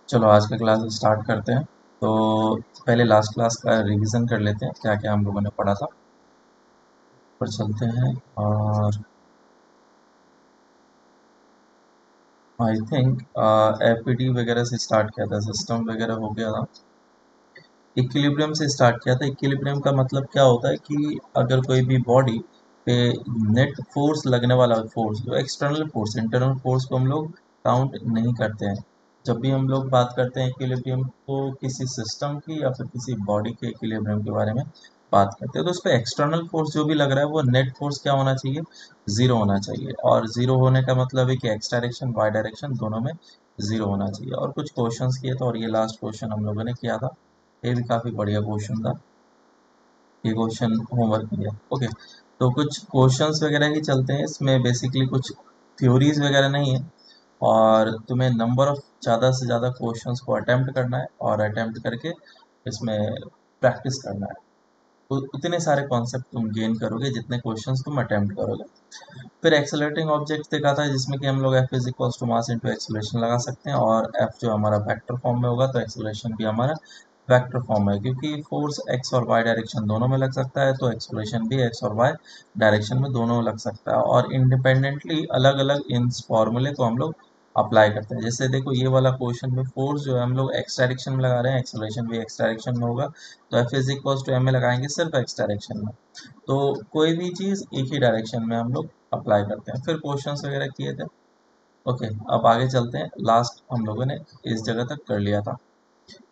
चलो आज का क्लास स्टार्ट करते हैं। तो पहले लास्ट क्लास का रिवीजन कर लेते हैं, क्या क्या हम लोगों ने पढ़ा था। पर चलते हैं। और आई थिंक एफपीटी वगैरह से स्टार्ट किया था, सिस्टम वगैरह हो गया था। इक्विलिब्रियम से स्टार्ट किया था। इक्विलिब्रियम का मतलब क्या होता है कि अगर कोई भी बॉडी पे नेट फोर्स लगने वाला फोर्स, जो एक्सटर्नल फोर्स, इंटरनल फोर्स को हम लोग काउंट नहीं करते हैं। जब भी हम लोग बात करते हैं इक्विलिब्रियम को किसी सिस्टम की या फिर किसी बॉडी के इक्विलिब्रियम के बारे में बात करते हैं, तो उस पर एक्सटर्नल फोर्स जो भी लग रहा है वो नेट फोर्स क्या होना चाहिए, जीरो होना चाहिए। और जीरो होने का मतलब है कि एक्स डायरेक्शन वाई डायरेक्शन दोनों में जीरो होना चाहिए। और कुछ क्वेश्चंस किए थे और ये लास्ट क्वेश्चन हम लोगों ने किया था। ये भी काफ़ी बढ़िया क्वेश्चन था। ये क्वेश्चन होमवर्क किया। ओके, तो कुछ क्वेश्चंस वगैरह ही चलते हैं। इसमें बेसिकली कुछ थ्योरीज वगैरह नहीं है, और तुम्हें नंबर ऑफ ज़्यादा से ज़्यादा क्वेश्चंस को अटेम्प्ट करना है और अटेम्प्ट करके इसमें प्रैक्टिस करना है। तो उतने सारे कॉन्सेप्ट तुम गेन करोगे जितने क्वेश्चंस तुम अटेम्प्ट करोगे। फिर एक्सेलरेटिंग ऑब्जेक्ट्स देखा था, जिसमें कि हम लोग F is equals to mass into acceleration लगा सकते हैं, और एफ जो हमारा वेक्टर फॉर्म में होगा तो एक्सेलरेशन भी हमारा वेक्टर फॉर्म है, क्योंकि फोर्स एक्स और वाई डायरेक्शन दोनों में लग सकता है, तो एक्सेलरेशन भी एक्स और वाई डायरेक्शन में दोनों में लग सकता है। और इंडिपेंडेंटली अलग अलग इन फॉर्मूले को हम लोग अप्लाई करते हैं। जैसे देखो ये वाला क्वेश्चन में फोर्स जो है हम लोग एक्स डायरेक्शन में लगा रहे हैं, एक्सेलरेशन भी एक्स डायरेक्शन में होगा, तो F is equals to M में लगाएंगे सिर्फ एक्स डायरेक्शन में। तो कोई भी चीज़ एक ही डायरेक्शन में हम लोग अप्लाई करते हैं। फिर क्वेश्चंस वगैरह किए थे। ओके, अब आगे चलते हैं। लास्ट हम लोगों ने इस जगह तक कर लिया था,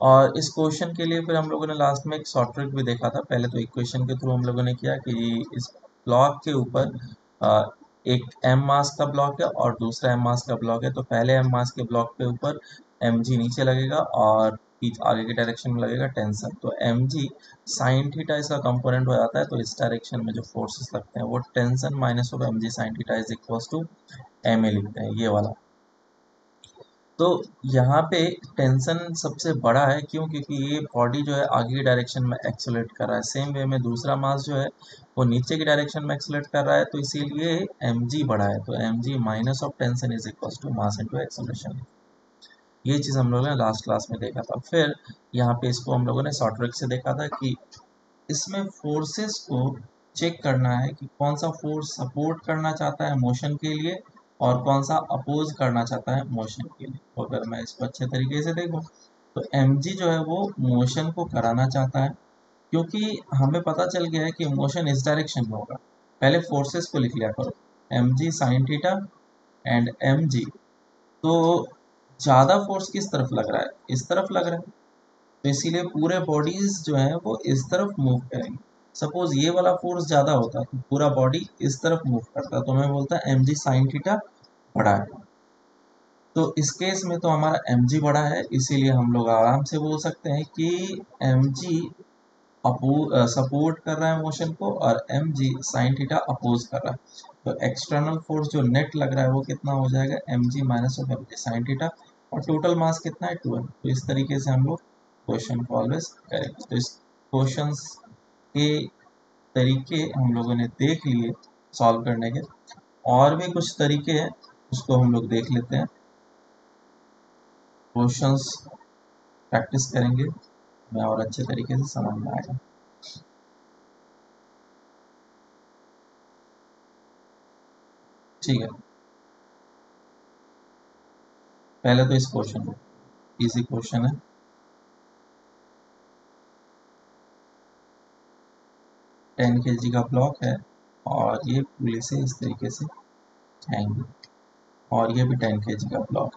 और इस क्वेश्चन के लिए फिर हम लोगों ने लास्ट में एक शॉर्ट ट्रिक भी देखा था। पहले तो इक्वेशन के थ्रू हम लोगों ने किया कि इस ब्लॉक के ऊपर अ, एक एम मास का ब्लॉक है और दूसरा एम मास का ब्लॉक है। तो पहले एम मास के ब्लॉक के ऊपर एम जी नीचे लगेगा और आगे के डायरेक्शन में लगेगा टेंशन। तो एम जी साइन थीटा इसका कंपोनेंट हो जाता है, तो इस डायरेक्शन में जो फोर्सेस लगते हैं वो tension minus of M G sine theta is equals to M A लिखते हैं, ये वाला। तो यहाँ पे टेंशन सबसे बड़ा है, क्यों? क्योंकि ये बॉडी जो है आगे की डायरेक्शन में एक्सेलरेट कर रहा है, सेम वे में दूसरा मास जो है वो नीचे की डायरेक्शन में एक्सेलरेट कर रहा है, तो इसीलिए एम जी बड़ा है। तो M G minus of tension is equal to mass into acceleration. ये चीज़ हम लोगों ने लास्ट क्लास में देखा था। फिर यहाँ पे इसको हम लोगों ने शॉर्ट ट्रिक से देखा था कि इसमें फोर्सेस को चेक करना है कि कौन सा फोर्स सपोर्ट करना चाहता है मोशन के लिए और कौन सा अपोज करना चाहता है मोशन के लिए। तो अगर मैं इसको अच्छे तरीके से देखूं तो mg जो है वो मोशन को कराना चाहता है, क्योंकि हमें पता चल गया है कि मोशन इस डायरेक्शन में होगा। पहले फोर्सेस को लिख लिया करो, mg sine theta and mg। तो ज़्यादा फोर्स किस तरफ लग रहा है? इस तरफ लग रहा है, तो इसीलिए पूरे बॉडीज जो है वो इस तरफ मूव करेंगे। सपोज ये वाला फोर्स ज्यादा होता तो पूरा बॉडी इस तरफ मूव करता, तो मैं बोलता एम जी साइन थीटा बड़ा है। तो इस केस में तो हमारा एम जी बड़ा है, इसीलिए हम लोग आराम से बोल सकते हैं कि एम जी सपोर्ट कर रहा है मोशन को और M G sine theta oppose कर रहा है। तो एक्सटर्नल फोर्स जो नेट लग रहा है वो कितना हो जाएगा, M G minus of M G sine theta, और टोटल मास कितना है 12। तो इस तरीके से हम लोग क्वेश्चन को ऑलवेज करेंगे। तो इस क्वेश्चंस के तरीके हम लोगों ने देख लिए सॉल्व करने के। और भी कुछ तरीके हैं, उसको हम लोग देख लेते हैं। क्वेश्चंस प्रैक्टिस करेंगे, मैं और अच्छे तरीके से समझ में आएगा। ठीक है, पहले तो इस क्वेश्चन को, इजी क्वेश्चन है। 10 kg का ब्लॉक है और ये पुली से इस तरीके से हैंग, और ये भी 10 kg का ब्लॉक,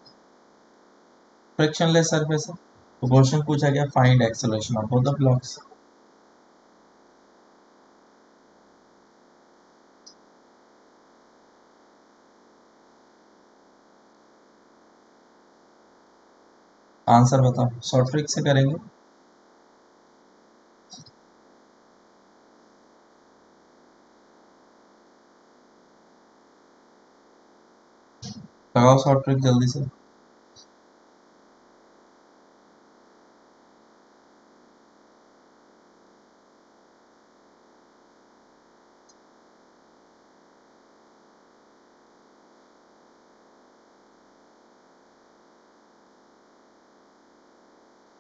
फ्रिक्शनलेस सरफेस है। तो क्वेश्चन पूछा गया find acceleration of both the blocks. Answer बताओ, शॉर्ट ट्रिक से करेंगे। लगाओ शॉर्ट ट्रिक जल्दी से।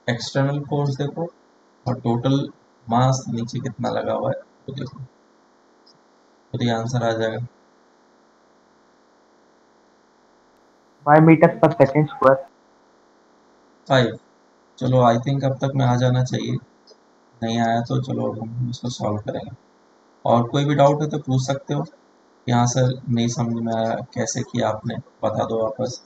एक्सटर्नल फोर्स देखो और टोटल मास नीचे कितना लगा हुआ है तो देखो, तो ये आंसर आ जाएगा। 5 मीटर पर सेकेंड स्क्वायर। 5। चलो आई थिंक अब तक में आ जाना चाहिए, नहीं आया तो चलो अब हम इसको सॉल्व करेंगे। और कोई भी डाउट है तो पूछ सकते हो कि हाँ सर नहीं समझ में आया, कैसे किया आपने, बता दो वापस।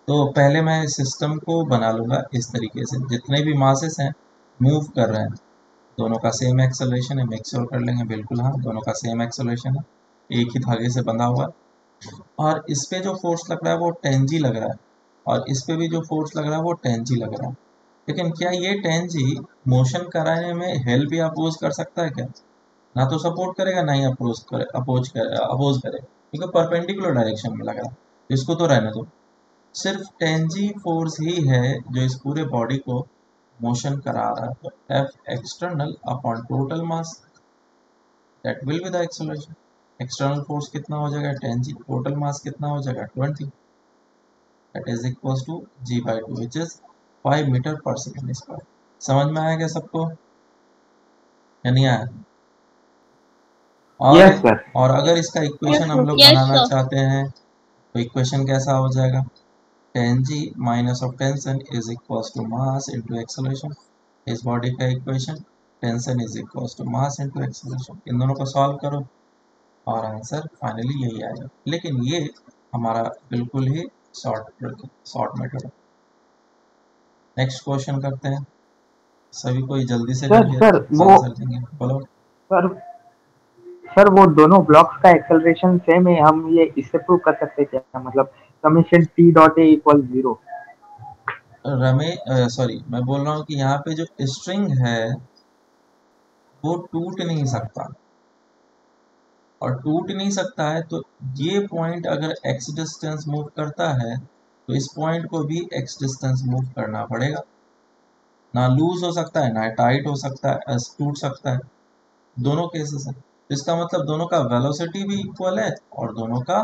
तो पहले मैं सिस्टम को बना लूँगा इस तरीके से, जितने भी मासेस हैं मूव कर रहे हैं, दोनों का सेम एक्सेलरेशन है, मेक श्योर कर लेंगे बिल्कुल, हाँ दोनों का सेम एक्सेलरेशन है, एक ही धागे से बंधा हुआ है। और इस पे जो फोर्स लग रहा है वो 10G लग रहा है, और इस पे भी जो फोर्स लग रहा है वो 10G लग रहा है। लेकिन क्या ये 10G मोशन कराने में हेल्प या अपोज कर सकता है क्या? ना तो सपोर्ट करेगा, ना ही अपोज करे, क्योंकि परपेंडिकुलर डायरेक्शन में लग रहा है। इसको तो रहने दो, सिर्फ 10G फोर्स ही है जो इस पूरे बॉडी को मोशन करा रहा है। तो F external upon total mass, that will be the acceleration. External force कितना हो जाएगा 10G, टोटल मास कितना हो जाएगा 20, that is equal to G/2 which is 5 metre per second square. समझ में आया क्या सबको या नहीं आया? और यस सर। और अगर इसका इक्वेशन हम लोग यस बनाना सर। चाहते हैं तो इक्वेशन कैसा हो जाएगा? 10G minus of tension is equal to mass into acceleration. इस बॉडी का equation tension is equal to mass into acceleration, इन दोनों को सॉल्व करो और आंसर फाइनली यही आएगा। लेकिन ये हमारा बिल्कुल ही शॉर्ट मेथड है। नेक्स्ट क्वेश्चन करते हैं, सभी कोई जल्दी से सर करके सर वो आंसर देंगे, बोलो। सर सर वो दोनों ब्लॉक्स का एक्सेलरेशन सेम है, हम ये इससे प्रूव कर सकते हैं क्या, मतलब summation T dot A equal 0। Sorry मैं बोल रहा हूँ कि यहाँ पे जो स्ट्रिंग है वो टूट नहीं सकता, और टूट नहीं सकता है तो ये पॉइंट अगर एक्स डिस्टेंस मूव करता है तो इस पॉइंट को भी एक्स डिस्टेंस मूव करना पड़ेगा। ना लूज हो सकता है, ना टाइट हो सकता है, टूट सकता है, दोनों केसेस है। तो इसका मतलब दोनों का वेलोसिटी भी इक्वल है और दोनों का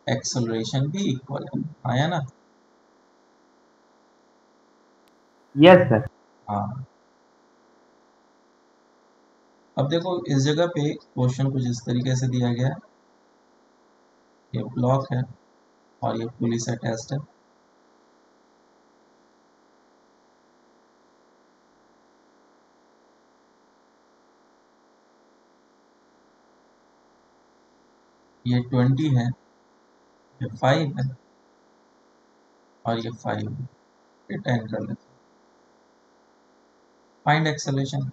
एक्सेलरेशन भी इक्वल है, आया ना? Yes sir. हाँ। अब देखो इस जगह पे क्वेश्चन कुछ इस तरीके से दिया गया है, ये ब्लॉक है और ये पुली से अटैच्ड है। ये 20 है, ये 5 है और ये 5 है, ये 10 कर लेते हैं। फाइंड एक्सेलरेशन,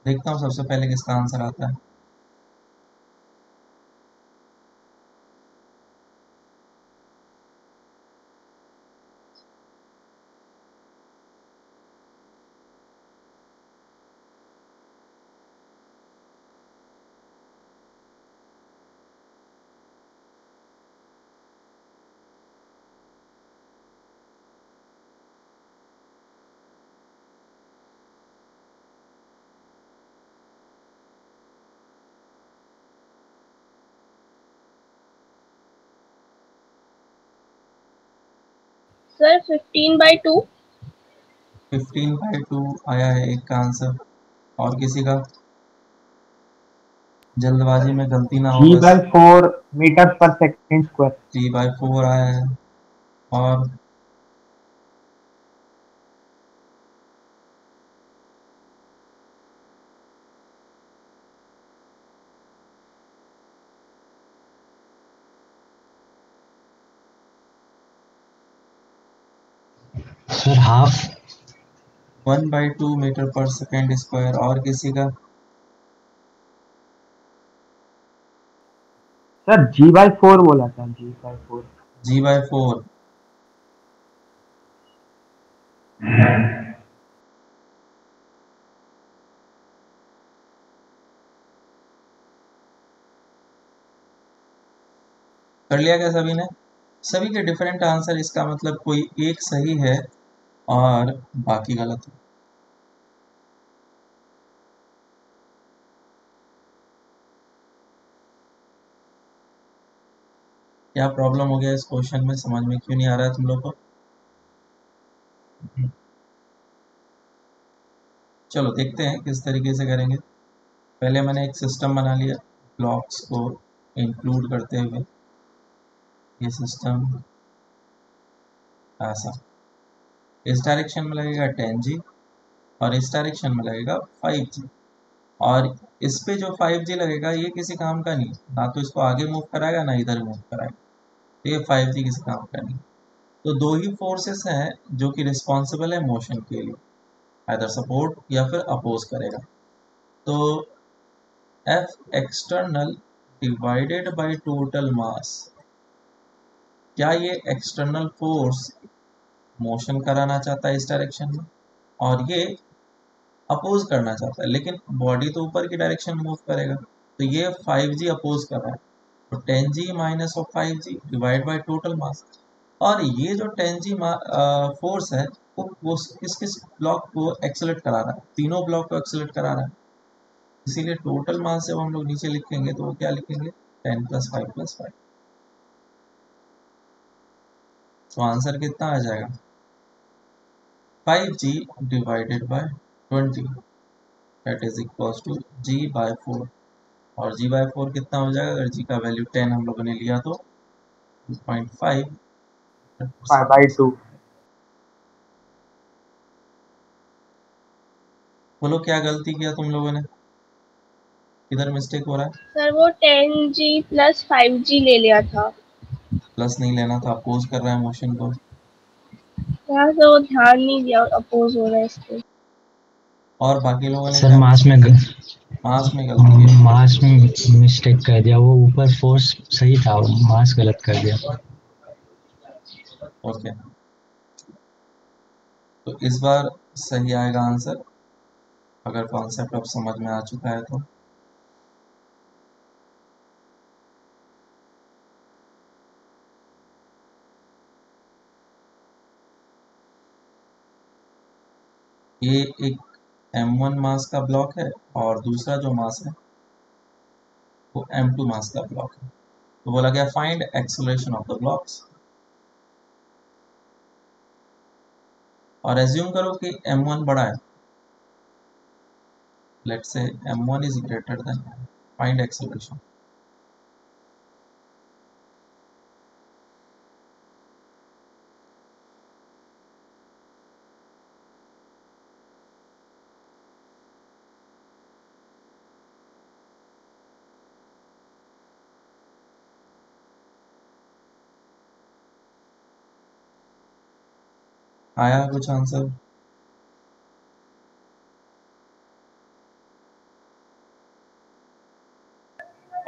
देखता हूँ सबसे पहले किसका आंसर आता है। सर 15/2। 15/2 आया है एक का आंसर, और किसी का? जल्दबाजी में गलती ना हो बस। G/4 metre per second square. 3/4 आया है। और sir half. 1/2 metre per second square, और किसी का? सर G/4 बोला था, G/4। G/4। कर लिया क्या सभी ने? सभी के डिफरेंट आंसर, इसका मतलब कोई एक सही है और बाकी गलत है। क्या प्रॉब्लम हो गया इस क्वेश्चन में, समझ में क्यों नहीं आ रहा है तुम लोग को? चलो देखते हैं किस तरीके से करेंगे। पहले मैंने एक सिस्टम बना लिया ब्लॉक्स को इंक्लूड करते हुए। ये सिस्टम ऐसा, इस डायरेक्शन में लगेगा 10G और इस डायरेक्शन में लगेगा 5G। और इस पे जो 5G लगेगा ये किसी काम का नहीं, ना तो इसको आगे मूव कराएगा ना इधर मूव कराएगा, तो ये 5G किसी काम का नहीं। तो दो ही फोर्सेस हैं जो कि रिस्पॉन्सिबल है मोशन के लिए, आइदर सपोर्ट या फिर अपोज करेगा। तो F external divided by total मास, क्या ये एक्सटर्नल फोर्स मोशन कराना चाहता है इस डायरेक्शन में और ये अपोज करना चाहता है, लेकिन बॉडी तो ऊपर की डायरेक्शन मूव करेगा, तो ये 5G अपोज कर रहा है। तो 10G minus of 5G divide by total मास। और ये जो 10G फोर्स है वो किस किस ब्लॉक को एक्सेलरेट करा रहा है, तीनों ब्लॉक को एक्सेलरेट करा रहा है। इसीलिए टोटल मास जब हम लोग नीचे लिखेंगे तो वो क्या लिखेंगे, 10 + 5 + 5। तो आंसर कितना आ जाएगा, 5G divided by 20, that is equals to G/4। और G/4 कितना हो जाएगा, अगर G का वैल्यू 10 हम लोगों ने लिया तो 2.5। 5/2। बोलो क्या गलती किया तुम लोगों ने, किधर मिस्टेक हो रहा है। सर वो 10G + 5G ले लिया था। प्लस नहीं लेना था, अपोज कर रहा है मोशन को। यहाँ से वो ध्यान नहीं दिया, अपोज हो रहा है इसके। और बाकी लोगों ने सर क्या, मास में मास में गलती की है। मास में मिस्टेक कर दिया, वो ऊपर फोर्स सही था, मास गलत कर दिया। ओके, तो इस बार सही आएगा आंसर, अगर कॉन्सेप्ट अब समझ में आ चुका है तो। ये एक M1 मास का ब्लॉक है और दूसरा जो मास है वो M2 मास का ब्लॉक है। तो बोला गया find acceleration of the blocks, और एज्यूम करो कि M1 बड़ा है, let's say M1 is greater than, find acceleration. आया कुछ answer,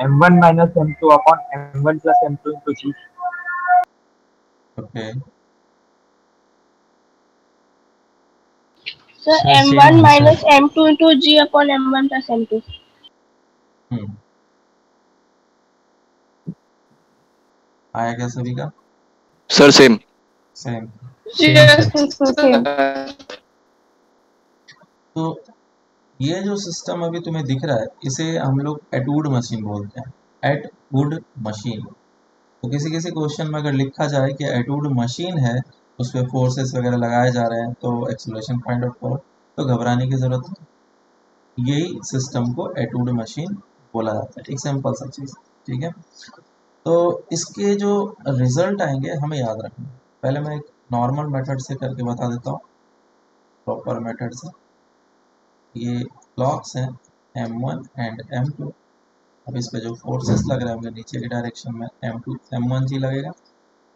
M1 - M2 upon M1 + M2 into G। Okay. Sir sir same M1 answer. - M2 into G upon M1 + M2। हम्म, आया क्या सभी का, sir same. Same. Same sir. Same. तो ये जो system अभी तुम्हें दिख रहा है इसे हम लोग एटवुड मशीन बोलते हैं, एटवुड मशीन। तो किसी किसी क्वेश्चन में अगर लिखा जाए कि एटवुड मशीन है, उस पर फोर्सेस वगैरह लगाए जा रहे हैं तो एक्सेलरेशन फाइंड आउट करो, तो घबराने की जरूरत नहीं, यही सिस्टम को एटवुड मशीन बोला जाता है, एक सिंपल सा चीज़। ठीक है, तो इसके जो रिजल्ट आएंगे हमें याद रखना। पहले मैं एक नॉर्मल मेथड से करके बता देता हूँ, प्रॉपर मेथड से। ये ब्लॉक्स हैं M1 एंड M2। अब इस पे जो फोर्सेस लग रहे होंगे नीचे की डायरेक्शन में M1G लगेगा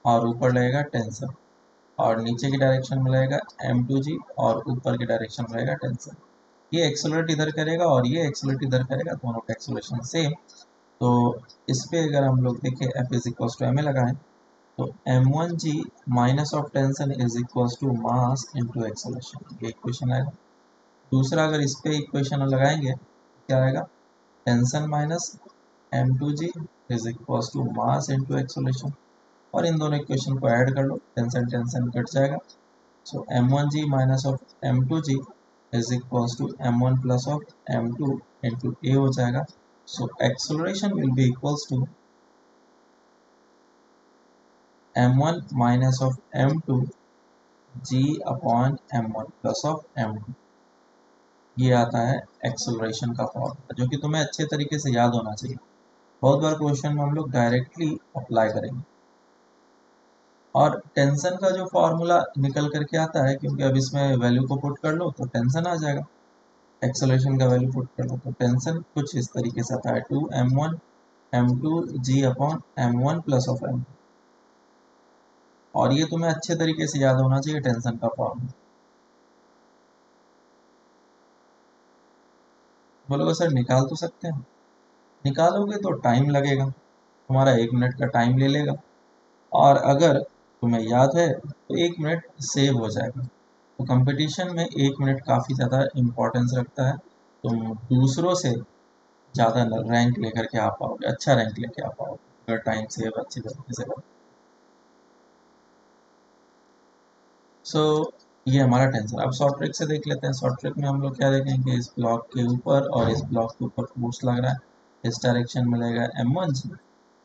और ऊपर लगेगा टेंशन, और नीचे की डायरेक्शन में लगेगा M2G और ऊपर की डायरेक्शन में लगेगा टेंशन। ये एक्सेलरेट इधर करेगा और ये एक्सेलरेट इधर करेगा, दोनों का एक्सेलरेशन सेम। तो इस पे अगर हम लोग देखें F = ma लगाएं तो M1G minus of tension is equals to mass into acceleration, ये इक्वेशन आएगा। दूसरा अगर इस पे इक्वेशन लगाएंगे क्या आएगा, tension minus M2G is equals to mass into acceleration, और इन दोनों इक्वेशन को ऐड कर लो, टेंशन टेंशन कट जाएगा। So M1G minus of M2G is equals to M1 plus of M2 into A हो जाएगा। So acceleration will be equals to M1 minus of M2 G upon M1 plus of M2। ये आता है acceleration का formula, जो कि तुम्हें अच्छे तरीके से याद होना चाहिए। बहुत बार क्वेश्चन में हम लोग डायरेक्टली अप्लाई करेंगे। और टेंशन का जो फॉर्मूला निकल करके आता है, क्योंकि अब इसमें वैल्यू को पुट कर लो तो टेंशन आ जाएगा, एक्सेलरेशन का वैल्यू पुट कर लो तो टेंशन कुछ इस तरीके से आता है 2m1 m2 g upon m1 plus of m। और ये तुम्हें अच्छे तरीके से याद होना चाहिए टेंशन का फॉर्मूला। बोलोगे सर निकाल तो सकते हैं, निकालोगे तो टाइम लगेगा, तुम्हारा 1 मिनट का टाइम ले लेगा। और अगर तुम्हें याद है तो 1 मिनट सेव हो जाएगा। तो कंपटीशन में 1 मिनट काफ़ी ज़्यादा इम्पोर्टेंस रखता है। तुम दूसरों से ज़्यादा रैंक लेकर के आ पाओगे, अच्छा रैंक लेके आ पाओगे अगर टाइम सेव अच्छी तरीके से करो। सो ये हमारा टेंशन। अब शॉर्ट ट्रिक से देख लेते हैं। शॉर्ट ट्रिक में हम लोग क्या देखेंगे, इस ब्लॉक के ऊपर और इस ब्लॉक के ऊपर फोर्स लग रहा है, इस डायरेक्शन में लगेगा m1g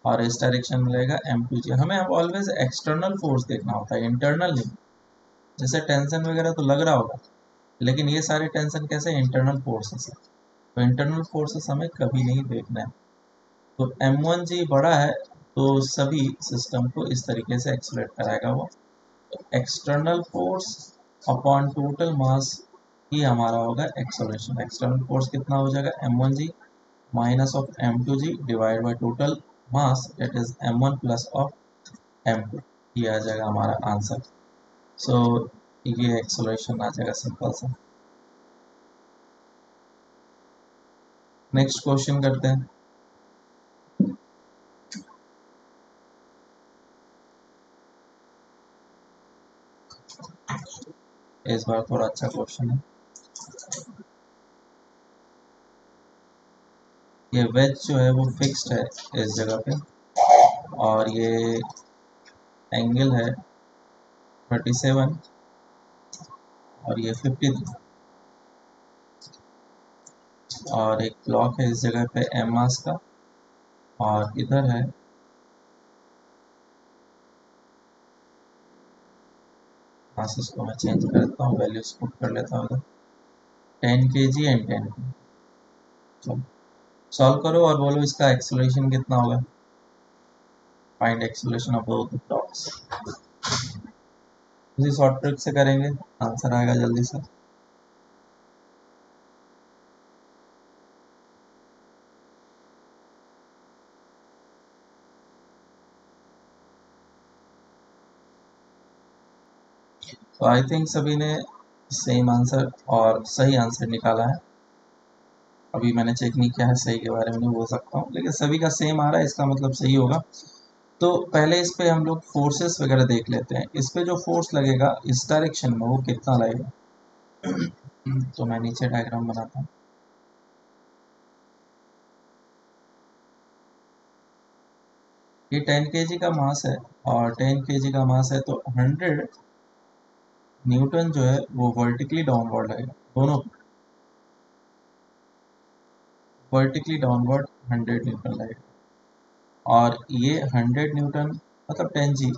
और इस डायरेक्शन में लगेगा m2g। हमें अब ऑलवेज एक्सटर्नल फोर्स देखना होता है, इंटरनल नहीं। जैसे टेंशन वगैरह तो लग रहा होगा, लेकिन ये सारे टेंशन कैसे, इंटरनल फोर्सेस है। तो इंटरनल फोर्सेस हमें कभी नहीं देखना है। तो m1g बड़ा है तो सभी सिस्टम को इस तरीके से एक्सलेट कराएगा वो। External force upon total mass ही हमारा होगा एक्सेलरेशन। एक्सटर्नल फोर्स कितना हो जाएगा, m1g minus of m2g divide by total mass that is m1 plus of m2। ये आ जाएगा हमारा आंसर। सो ये एक्सेलरेशन आ जाएगा सिंपल सा। नेक्स्ट क्वेश्चन करते हैं। इस बार थोड़ा अच्छा क्वेश्चन है। ये वेज जो है वो फिक्स्ड है इस जगह पे, और ये एंगल है 37 और ये 53, और एक ब्लॉक है इस जगह पे एम मास का, और इधर है मासेस को मैं चेंज कर देता हूँ, वैल्यूज पुट कर लेता हूँ इधर 10 kg एंड 10 kg। चलो सॉल्व करो और बोलो इसका एक्सेलरेशन कितना होगा। Find acceleration of both the blocks. इसी शॉर्ट ट्रिक से करेंगे, आंसर आएगा जल्दी से। तो आई थिंक सभी ने सेम आंसर और सही आंसर निकाला है। अभी मैंने चेक नहीं किया है, सही के बारे में नहीं बोल सकता हूँ, लेकिन सभी का सेम आ रहा है, इसका मतलब सही होगा। तो पहले इस पे हम लोग फोर्सेस वगैरह देख लेते हैं। इस पे जो फोर्स लगेगा इस डायरेक्शन में वो कितना लगेगा। तो मैं नीचे डायग्राम बनाता हूँ। ये 10 kg का मास है और 10 kg का मास है, तो 100 न्यूटन जो है वो वर्टिकली डाउनवर्ड लगेगा, दोनों वर्टिकली डाउनवर्ड 100 न्यूटन लगेगा। और ये 100 न्यूटन मतलब 10 g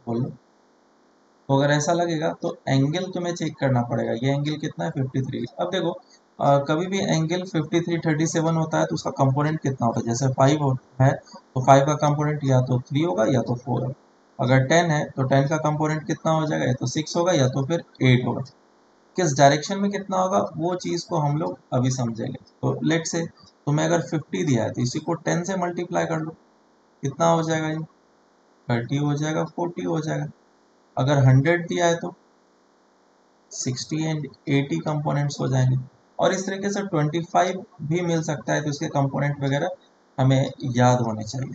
बोलो। तो अगर ऐसा लगेगा तो एंगल तुम्हें चेक करना पड़ेगा। ये एंगल कितना है, 53। अब देखो कभी भी एंगल 53 37 होता है तो उसका कंपोनेंट कितना होता है। जैसे 5 है तो 5 का कंपोनेंट या तो 3 होगा या तो 4 होगा। अगर 10 है तो 10 का कंपोनेंट कितना हो जाएगा, या तो 6 होगा या तो फिर 8 होगा। किस डायरेक्शन में कितना होगा वो चीज़ को हम लोग अभी समझेंगे। तो लेट से तुम्हें अगर 50 दिया है तो इसी को 10 से मल्टीप्लाई कर लो, कितना हो जाएगा, ये 30 हो जाएगा, 40 हो जाएगा। अगर 100 दिया है तो 60 एंड 80 कंपोनेंट्स हो जाएंगे। और इस तरीके से 25 भी मिल सकता है, तो इसके कंपोनेंट वगैरह हमें याद होने चाहिए।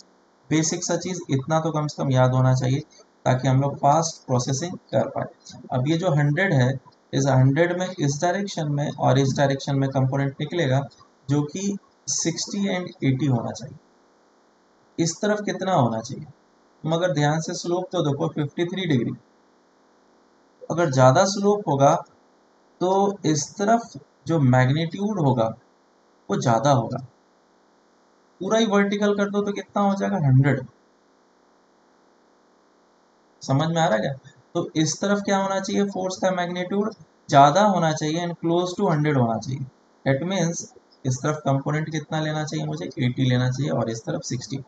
बेसिक सा चीज़ इतना तो कम से कम याद होना चाहिए ताकि हम लोग फास्ट प्रोसेसिंग कर पाए। अब ये जो 100 है, इस 100 में इस डायरेक्शन में और इस डायरेक्शन में कंपोनेंट निकलेगा जो कि 60 एंड 80 होना चाहिए। इस तरफ कितना होना चाहिए, तुम अगर ध्यान से स्लोप तो देखो 53 डिग्री। अगर ज़्यादा स्लोप होगा तो इस तरफ जो मैग्नीट्यूड होगा वो ज़्यादा होगा। पूरा ही वर्टिकल कर दो तो कितना हो जाएगा, 100। समझ में आ रहा है क्या। तो इस तरफ क्या होना चाहिए, फोर्स का मैग्नीट्यूड ज़्यादा होना चाहिए एंड क्लोज टू 100 होना चाहिए। इट मीन्स इस तरफ कंपोनेंट कितना लेना चाहिए मुझे, 80 लेना चाहिए, और इस तरफ 60।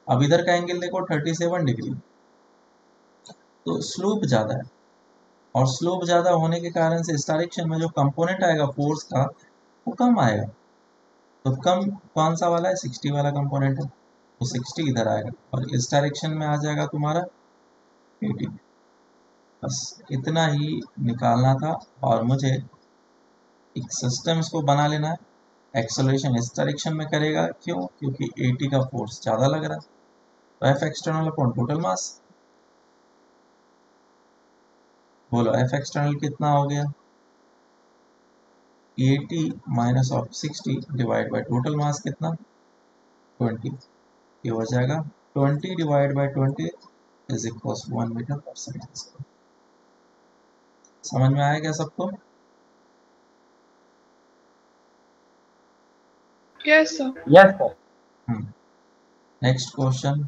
अब इधर का एंगल देखो 37 डिग्री, तो स्लोप ज़्यादा है, और स्लोप ज़्यादा होने के कारण से इस डायरेक्शन में जो कंपोनेंट आएगा फोर्स का वो कम आएगा। तो कम कौन सा वाला है, 60 वाला कंपोनेंट है, तो 60 इधर आएगा, और इस डायरेक्शन में आ जाएगा तुम्हारा 80। बस इतना ही निकालना था, और मुझे एक सिस्टम इसको बना लेना है। एक्सेलरेशन इस डायरेक्शन में करेगा, क्यों, क्योंकि 80 का फोर्स ज़्यादा लग रहा है। तो F external upon total mass, बोलो एफ एक्सटर्नल कितना हो गया, 80 minus of 60 divide by total mass कितना, 20। ये हो जाएगा 20 divide by 20 is equal 1 metre per second. समझ में आया क्या सबको? Yes sir. Yes sir. Next question.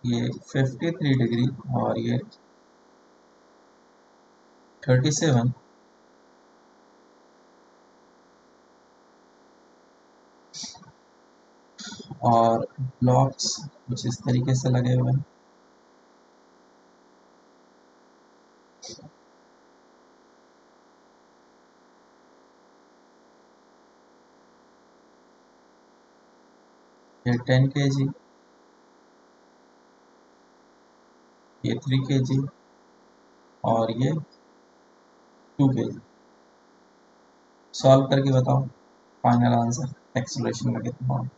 ये 53 डिग्री और ये 37, और ब्लॉक्स कुछ इस तरीके से लगे हुए हैं। ये 10 kg, ये 3 kg, और ये 2 kg। सॉल्व करके बताओ फाइनल आंसर एक्सेलरेशन में कितना होगा।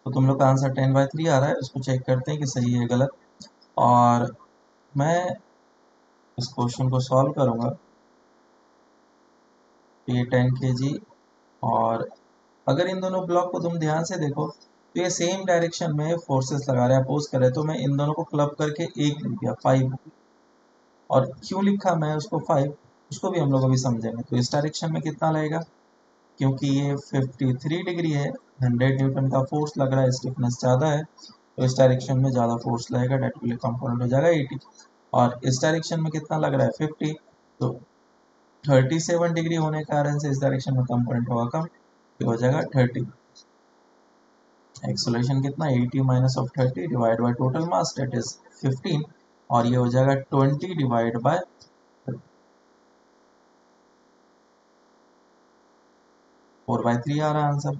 तो तुम लोग का आंसर 10/3 आ रहा है, इसको चेक करते हैं कि सही है गलत। और मैं इस क्वेश्चन को सॉल्व करूंगा। ये 10 kg, और अगर इन दोनों ब्लॉक को तुम ध्यान से देखो तो ये सेम डायरेक्शन में फोर्सेस लगा रहे हैं, अपोज कर रहे हैं। तो मैं इन दोनों को क्लब करके एक लिख दिया 5, और क्यों लिखा मैं उसको 5, उसको भी हम लोग अभी समझेंगे। तो इस डायरेक्शन में कितना लगेगा, क्योंकि ये 53 डिग्री है, 100 न्यूटन का फोर्स लग रहा है, स्टिफनेस ज़्यादा है, तो इस डायरेक्शन में ज़्यादा फोर्स लगेगा, डेट विल कंपोनेंट हो जाएगा 80। और इस डायरेक्शन में कितना लग रहा है 50, तो 37 डिग्री होने के कारण से इस डायरेक्शन में कंपोनेंट होगा कम, तो हो जाएगा 30। एक्सेलरेशन कितना, 80 minus of 30 divide by total mass that is 15, और ये हो जाएगा 20 डिवाइड बाय 4/3 आ रहा है आंसर।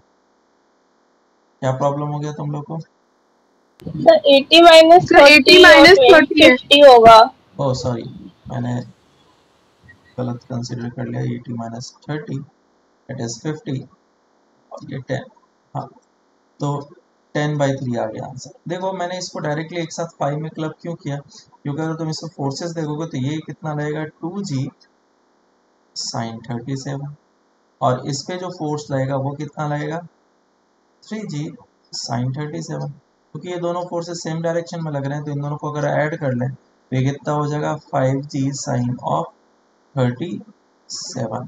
क्या प्रॉब्लम हो गया तुम लोग को? सर 80 माइनस 30 और 50 होगा। ओह सॉरी, मैंने गलत कंसीडर कर लिया। 80 माइनस 30 इट इज 50, और ये 10। हाँ, तो 10/3 आ गया आंसर। देखो मैंने इसको डायरेक्टली एक साथ 5 में क्लब क्यों किया, क्योंकि अगर तुम इसको फोर्सेस देखोगे तो ये कितना लगेगा 2g साइन 37, और इस पे जो फोर्स लगेगा वो कितना लगेगा 3g साइन 37। क्योंकि ये दोनों फोर्सेस सेम डायरेक्शन में लग रहे हैं, तो इन दोनों को अगर ऐड कर लें तो ये कितना हो जाएगा 5g साइन ऑफ 37।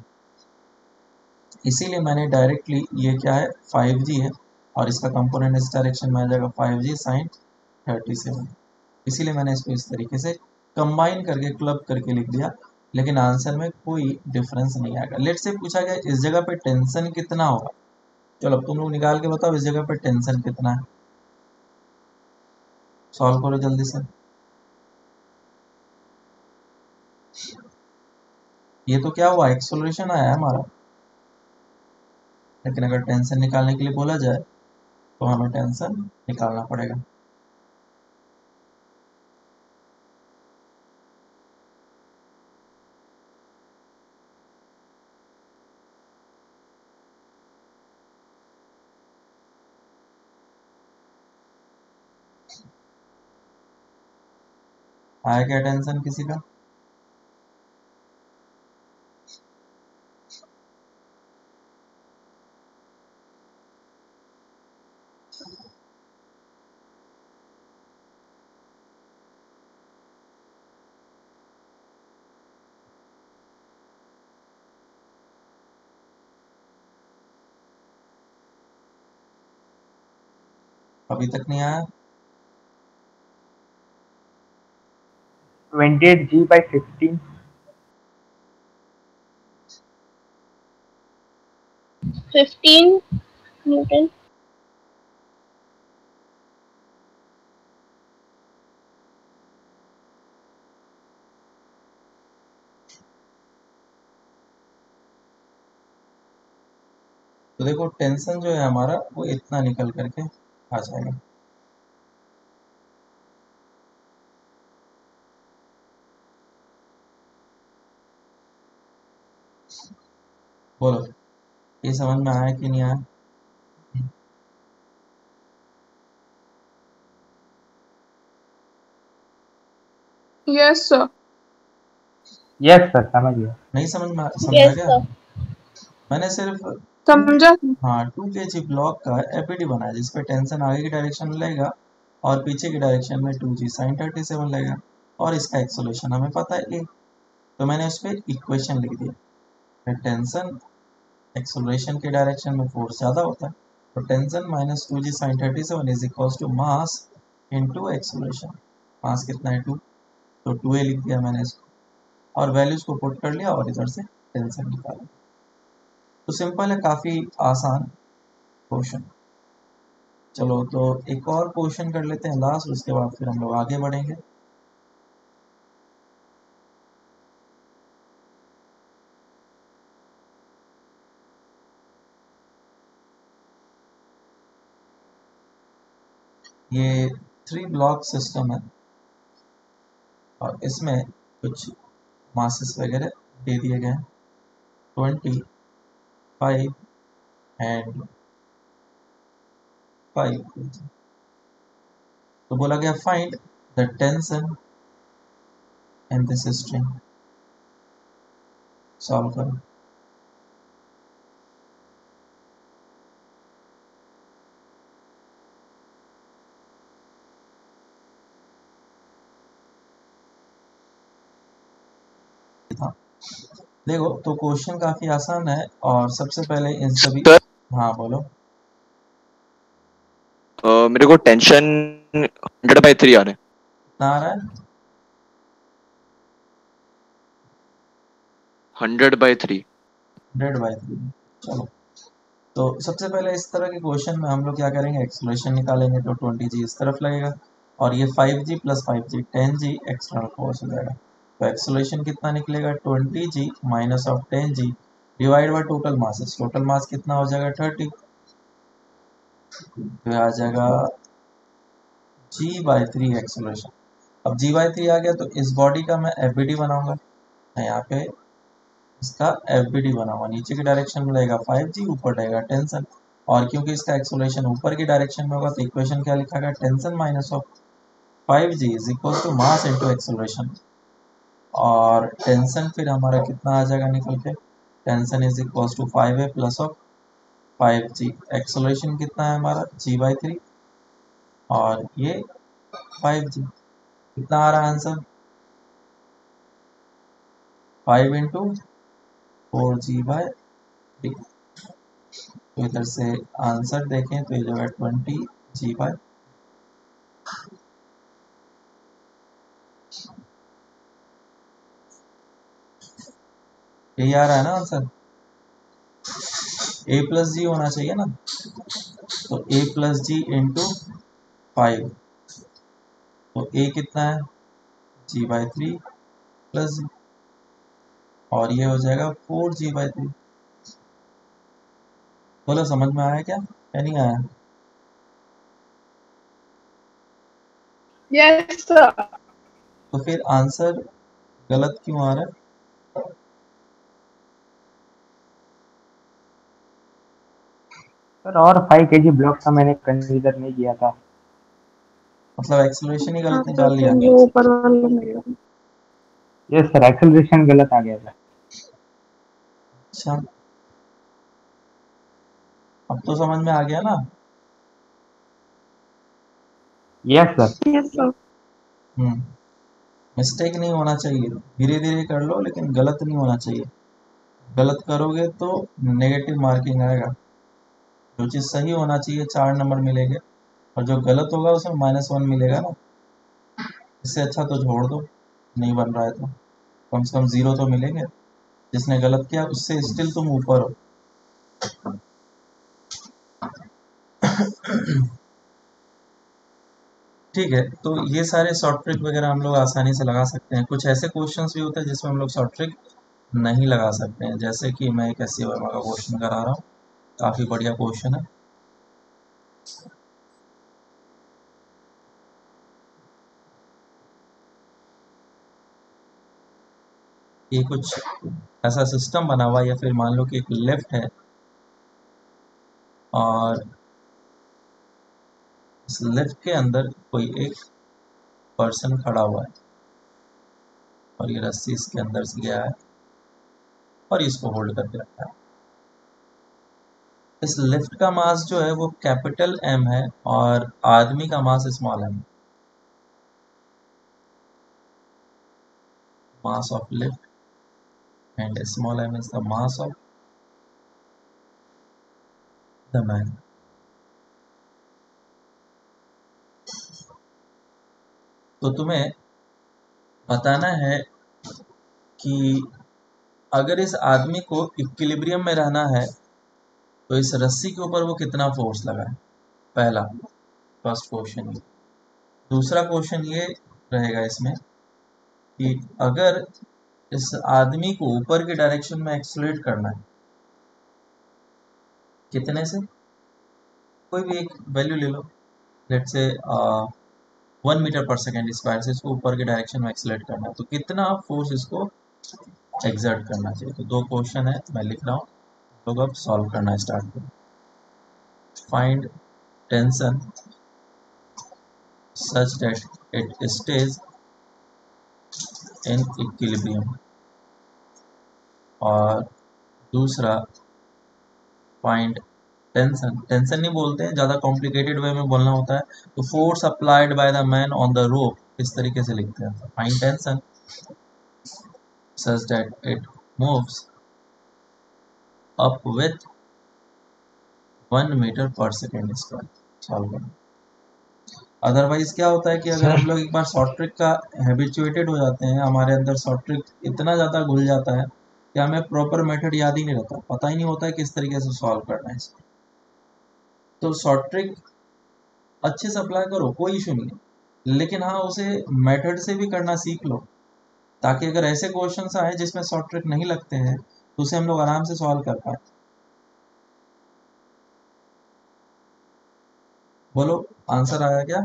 इसीलिए मैंने डायरेक्टली, ये क्या है 5g है, और इसका कंपोनेंट इस डायरेक्शन में आ जाएगा 5g साइन 37। इसीलिए मैंने इसको इस तरीके से कंबाइन करके क्लब करके लिख दिया, लेकिन आंसर में कोई डिफरेंस नहीं आएगा। लेट से पूछा गया इस जगह पे टेंशन कितना होगा, चलो अब तुम लोग निकाल के बताओ इस जगह पे टेंशन कितना है। सॉल्व करो जल्दी से। ये तो क्या हुआ, एक्सेलरेशन आया है हमारा, लेकिन अगर टेंशन निकालने के लिए बोला जाए तो हमें टेंशन निकालना पड़ेगा। आया क्या टेंशन किसी का? अभी तक नहीं आया? 28G/16। 15 Newton। तो देखो टेंशन जो है हमारा वो इतना निकल करके आ जाएगा। बोलो ये समझ में आया कि नहीं आया? Yes sir. यस सर, समझ गया। नहीं समझा यस क्या? सर। मैंने सिर्फ समझा। हाँ 2 kg ब्लॉक का एपीडी बनाया जिसपे टेंशन आगे की डायरेक्शन में लेगा और पीछे की डायरेक्शन में 2G sin 37 लेगा और इसका एक्सोलेशन हमें पता है ए। तो मैंने उस पर इक्वेशन लिख दिया। टेंशन एक्सोलेशन के डायरेक्शन में फोर्स ज़्यादा होता है तो tension minus 2G sin 37 is equals to mass into acceleration. Mass कितना है 2, तो 2a लिख दिया मैंने इसको और वैल्यूज को पुट कर लिया और इधर से टेंशन निकाला। तो सिंपल है, काफ़ी आसान क्वेश्चन। चलो तो एक और क्वेश्चन कर लेते हैं लास्ट, उसके बाद फिर हम लोग आगे बढ़ेंगे। ये 3 ब्लॉक सिस्टम है और इसमें कुछ मासेस वगैरह दे दिए गए हैं 25 एंड 5। तो बोला गया find the tension in this string. Solve करो। देखो तो क्वेश्चन काफी आसान है और सबसे पहले इन सभी। सर हाँ बोलो। मेरे को टेंशन 100/3 आ रहे हैं। कितना आ रहा है? 100/3। 100/3। चलो तो सबसे पहले इस तरह के क्वेश्चन में हम लोग क्या करेंगे, एक्सप्लेनेशन निकालेंगे। तो 20G इस तरफ लगेगा और ये 5G plus 5G 10G external force हो जाएगा। तो एक्सलेशन कितना निकलेगा 20G minus of 10G divide by total masses. Total mass कितना हो जाएगा 30, तो आ जाएगा G/3 एक्सलेशन। अब G/3 आ गया तो इस बॉडी का मैं FBD बनाऊंगा। मैं यहाँ पे इसका FBD बनाऊंगा। नीचे की डायरेक्शन में रहेगा 5G, ऊपर रहेगा टेंशन। और क्योंकि इसका एक्सोलेशन ऊपर की डायरेक्शन में होगा तो इक्वेशन क्या लिखा गया, tension minus of 5G is equal to mass into acceleration. और टेंशन फिर हमारा कितना आ जाएगा निकल के, tension is equal to 5A plus of 5G। Acceleration कितना है हमारा G/3 और ये 5G। कितना आ रहा है आंसर, 5 इंटू 4G/3। तो इधर से आंसर देखें तो ये जो है 20G/। यही आ रहा है ना आंसर, A प्लस जी होना चाहिए ना। तो A प्लस जी इंटू 5, तो A कितना है G/3 प्लस जी और ये हो जाएगा 4G/3। बोलो समझ में आया क्या या नहीं आया? Yes sir. तो फिर आंसर गलत क्यों आ रहा है? सर और 5 kg ब्लॉक का मैंने कंसीडर नहीं किया था। मतलब एक्सेलरेशन ही हाँ गलत सर, निकाल लिया। जो ऊपर वाला मिला। यस सर, एक्सेलरेशन गलत आ गया था। अच्छा अब तो समझ में आ गया ना। Yes sir. Yes sir. Mistake नहीं होना चाहिए, धीरे धीरे कर लो लेकिन गलत नहीं होना चाहिए। गलत करोगे तो नेगेटिव मार्किंग आएगा। जो चीज़ सही होना चाहिए 4 नंबर मिलेंगे, और जो गलत होगा उसमें -1 मिलेगा ना। इससे अच्छा तो छोड़ दो, नहीं बन रहा है तो कम से कम 0 तो मिलेंगे। जिसने गलत किया उससे स्टिल तुम ऊपर हो। ठीक है, तो ये सारे शॉर्ट ट्रिक वगैरह हम लोग आसानी से लगा सकते हैं। कुछ ऐसे क्वेश्चंस भी होते हैं जिसमें हम लोग शॉर्ट ट्रिक नहीं लगा सकते हैं, जैसे कि मैं एक एससी वर्मा का क्वेश्चन करा रहा हूँ, काफ़ी बढ़िया क्वेश्चन है। ये कुछ ऐसा सिस्टम बना हुआ है, या फिर मान लो कि एक लिफ्ट है और इस लिफ्ट के अंदर कोई एक पर्सन खड़ा हुआ है और ये रस्सी इसके अंदर से गया है और इसको होल्ड करके रखा है। इस लिफ्ट का मास जो है वो कैपिटल एम है और आदमी का mass small M. Mass of lift and small M is the mass of the man. तो तुम्हें बताना है कि अगर इस आदमी को इक्विलिब्रियम में रहना है तो इस रस्सी के ऊपर वो कितना फोर्स लगा है। पहला फर्स्ट क्वेश्चन ये। दूसरा क्वेश्चन ये रहेगा इसमें कि अगर इस आदमी को ऊपर की डायरेक्शन में एक्सलेट करना है, कितने से, कोई भी एक वैल्यू ले लो, लेट्स से 1 मीटर/सेकेंड स्क्वायर से इसको ऊपर की डायरेक्शन में एक्सलेट करना है, तो कितना फोर्स इसको एक्सर्ट करना चाहिए। तो 2 क्वेश्चन है, मैं लिख रहा हूँ, लोग अब सॉल्व करना स्टार्ट करें। Find tension such that it stays in equilibrium। और दूसरा फाइंड टेंशन, टेंशन नहीं बोलते हैं, ज़्यादा कॉम्प्लिकेटेड वे में बोलना होता है, तो force applied by the man on the rope, इस तरीके से लिखते हैं। Find tension such that it moves up with 1 metre per second square. Solve करें। अदरवाइज क्या होता है कि अगर सर हम लोग एक बार शॉर्ट ट्रिक का हैबिचुएटेड हो जाते हैं, हमारे अंदर शॉर्ट ट्रिक इतना ज़्यादा घुल जाता है कि हमें प्रॉपर मेथड याद ही नहीं रहता, पता ही नहीं होता है किस तरीके से सॉल्व करना है इसको। तो शॉर्ट ट्रिक अच्छे से अप्लाई करो, कोई इशू नहीं है, लेकिन हाँ उसे मेथड से भी करना सीख लो, ताकि अगर ऐसे क्वेश्चन आए जिसमें शॉर्ट ट्रिक नहीं लगते हैं तो उसे हम लोग आराम से सॉल्व कर पाए। बोलो आंसर आया क्या?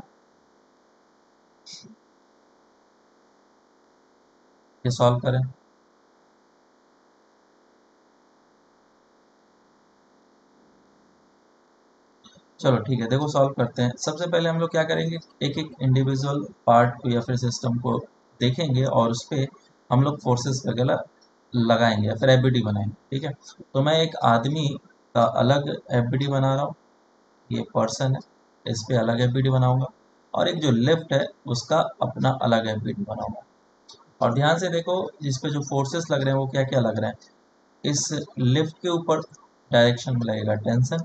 ये सॉल्व करें। चलो ठीक है, देखो सॉल्व करते हैं। सबसे पहले हम लोग क्या करेंगे, एक एक इंडिविजुअल पार्ट को या फिर सिस्टम को देखेंगे और उस पर हम लोग फोर्सेस वगैरह लगाएंगे या फिर एफबीडी बनाएंगे। ठीक है, तो मैं एक आदमी का अलग एफबीडी बना रहा हूँ, ये पर्सन है, इस पे अलग एफबीडी बनाऊंगा, और एक जो लेफ्ट है उसका अपना अलग एफबीडी बनाऊंगा। और ध्यान से देखो इस पे जो फोर्सेस लग रहे हैं वो क्या क्या लग रहे हैं। इस लिफ्ट के ऊपर डायरेक्शन में लगेगा टेंशन,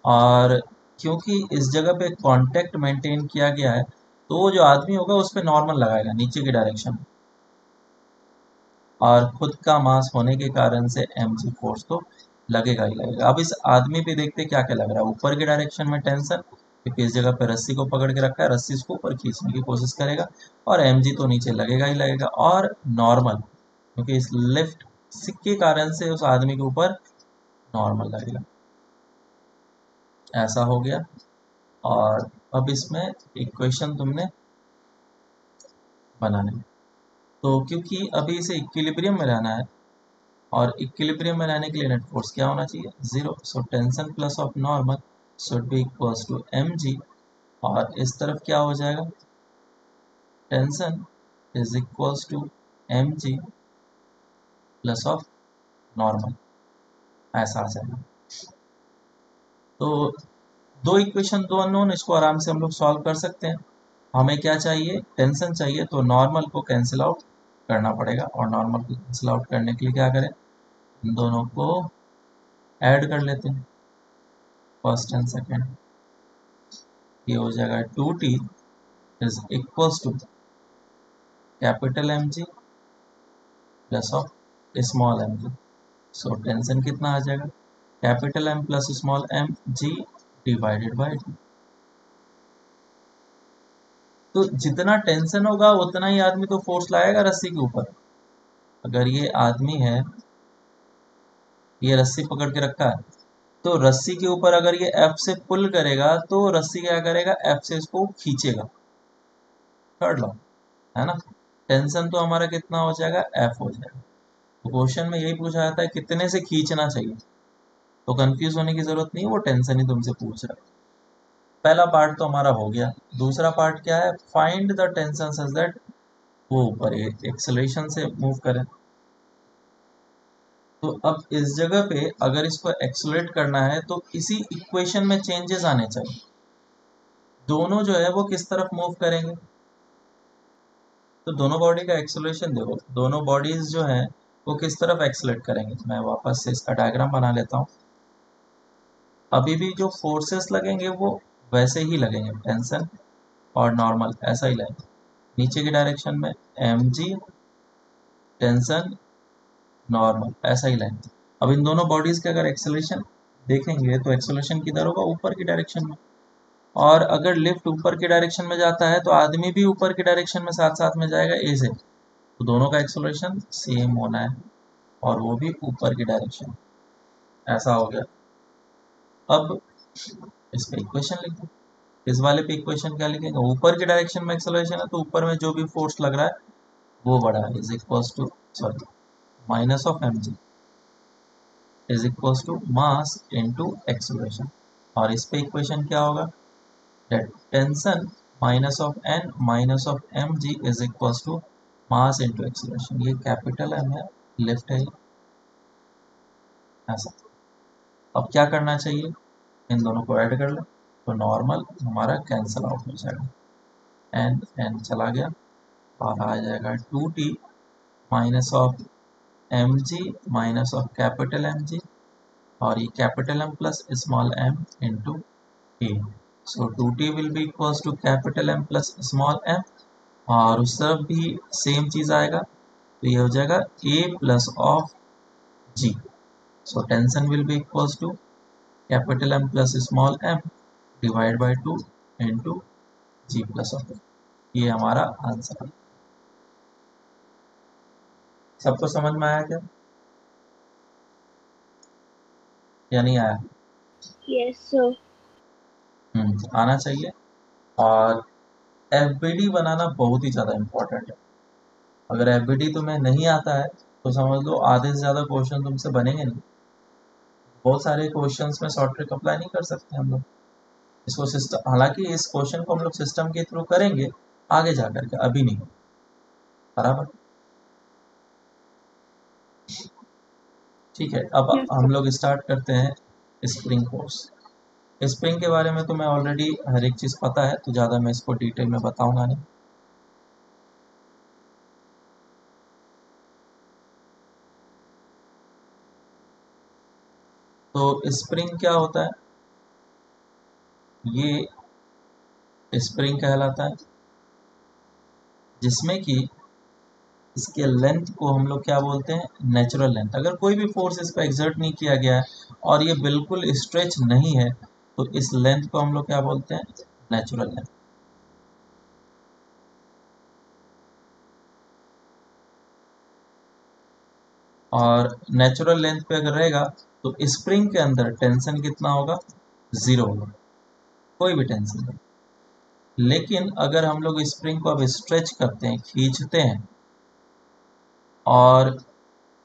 और क्योंकि इस जगह पे कांटेक्ट मेंटेन किया गया है तो वो जो आदमी होगा उस पर नॉर्मल लगाएगा नीचे की डायरेक्शन में, और खुद का मास होने के कारण से mg फोर्स तो लगेगा ही लगेगा। अब इस आदमी पे देखते क्या क्या लग रहा है। ऊपर की डायरेक्शन में टेंशन, क्योंकि इस जगह पे रस्सी को पकड़ के रखा है, रस्सी इसको ऊपर खींचने की कोशिश करेगा, और mg तो नीचे लगेगा ही लगेगा। और नॉर्मल, क्योंकि इस लिफ्ट के कारण से उस आदमी के ऊपर नॉर्मल लगेगा। ऐसा हो गया। और अब इसमें इक्वेशन तुमने बनाने, तो क्योंकि अभी इसे इक्विलिब्रियम में रहना है, और इक्विलिब्रियम में रहने के लिए नेट फोर्स क्या होना चाहिए, 0। So tension plus of normal should be equals to mg, और इस तरफ क्या हो जाएगा, tension is equals to mg plus of normal, ऐसा आ जाएगा। तो दो इक्वेशन, दो अननोन, इसको आराम से हम लोग सॉल्व कर सकते हैं। हमें क्या चाहिए, टेंशन चाहिए, तो नॉर्मल को कैंसिल आउट करना पड़ेगा, और नॉर्मल को कैंसिल आउट करने के लिए क्या करें, इन दोनों को ऐड कर लेते हैं, फर्स्ट एंड सेकेंड। ये हो जाएगा 2t is equals to capital mg plus of small mg। So tension कितना आ जाएगा, capital M plus small m g divided by 2। तो जितना टेंशन होगा उतना ही आदमी तो फोर्स लाएगा रस्सी के ऊपर। अगर ये आदमी है, ये रस्सी पकड़ के रखा है, तो रस्सी के ऊपर अगर ये F से पुल करेगा तो रस्सी क्या करेगा, F से इसको खींचेगा। थर्ड लॉ है ना। टेंशन तो हमारा कितना हो जाएगा, F हो जाएगा। तो क्वेश्चन में यही पूछा जाता है कितने से खींचना चाहिए, तो कंफ्यूज होने की जरूरत नहीं, वो टेंशन ही तुमसे पूछ रहा है। पहला पार्ट तो हमारा हो गया। दूसरा पार्ट क्या है, find the tension such that वो ऊपर एक्सेलरेशन से मूव करें। तो अब इस जगह पे अगर इसको एक्सेलरेट करना है तो इसी इक्वेशन में चेंजेस आने चाहिए। दोनों जो है वो किस तरफ मूव करेंगे, तो दोनों बॉडी का एक्सेलरेशन देखो, दोनों बॉडीज जो है वो किस तरफ एक्सेलरेट करेंगे। मैं वापस से इसका डायग्राम बना लेता हूँ। अभी भी जो फोर्सेस लगेंगे वो वैसे ही लगेंगे, टेंशन और नॉर्मल ऐसा ही लगेगा। नीचे की डायरेक्शन में mg, टेंशन, नॉर्मल ऐसा ही लगेगा। अब इन दोनों बॉडीज के अगर एक्सेलरेशन देखेंगे तो एक्सेलरेशन किधर होगा, ऊपर की डायरेक्शन में। और अगर लिफ्ट ऊपर की डायरेक्शन में जाता है तो आदमी भी ऊपर की डायरेक्शन में साथ साथ में जाएगा ए से, तो दोनों का एक्सेलरेशन सेम होना है और वो भी ऊपर की डायरेक्शन। ऐसा हो गया। अब इस पे इक्वेशन लिख दो। इस वाले पे इक्वेशन क्या लिखेंगे, ऊपर की डायरेक्शन में एक्सेलरेशन है तो ऊपर में जो भी फोर्स लग रहा है वो बड़ा है, is equals to minus of mg is equals to mass into acceleration. और इस पे इक्वेशन क्या होगा, that tension minus of n minus of mg is equals to mass into acceleration। ये कैपिटल M है, लिफ्ट है ऐसा। अब क्या करना चाहिए, इन दोनों को ऐड कर ले तो नॉर्मल हमारा कैंसिल आउट हो जाएगा, एन एन चला गया और आ जाएगा 2t minus of mg minus of capital mg और ये capital M plus small m into a। So 2t will be equals to capital M plus small m और उस तरफ भी सेम चीज आएगा, तो ये हो जाएगा a plus of g। So tension will be equals to capital M plus small m divide by 2 into g plus of. ये हमारा आंसर है। सबको समझ में आया क्या या नहीं आया? Yes, sir. आना चाहिए। और एफबीडी बनाना बहुत ही ज़्यादा इम्पोर्टेंट है। अगर एफबीडी तुम्हें नहीं आता है तो समझ लो आधे से ज़्यादा क्वेश्चन तुमसे बनेंगे नहीं। बहुत सारे क्वेश्चंस में शॉर्ट ट्रिक अप्लाई नहीं कर सकते हम लोग इसको सिस्टम, हालांकि इस क्वेश्चन को हम लोग सिस्टम के थ्रू करेंगे आगे जा करके, अभी नहीं। बराबर, ठीक है। अब Yes, हम sir. लोग स्टार्ट करते हैं स्प्रिंग कोर्स। स्प्रिंग के बारे में तो मैं ऑलरेडी हर एक चीज़ पता है, तो ज़्यादा मैं इसको डिटेल में बताऊंगा नहीं। तो स्प्रिंग क्या होता है, ये स्प्रिंग कहलाता है जिसमें कि इसके लेंथ को हम लोग क्या बोलते हैं, नेचुरल लेंथ। अगर कोई भी फोर्स इस पर एग्जर्ट नहीं किया गया है और ये बिल्कुल स्ट्रेच नहीं है तो इस लेंथ को हम लोग क्या बोलते हैं, नेचुरल लेंथ। और नेचुरल लेंथ पे अगर रहेगा तो स्प्रिंग के अंदर टेंशन कितना होगा, 0 होगा, कोई भी टेंशन नहीं। लेकिन अगर हम लोग स्प्रिंग को अब स्ट्रेच करते हैं, खींचते हैं, और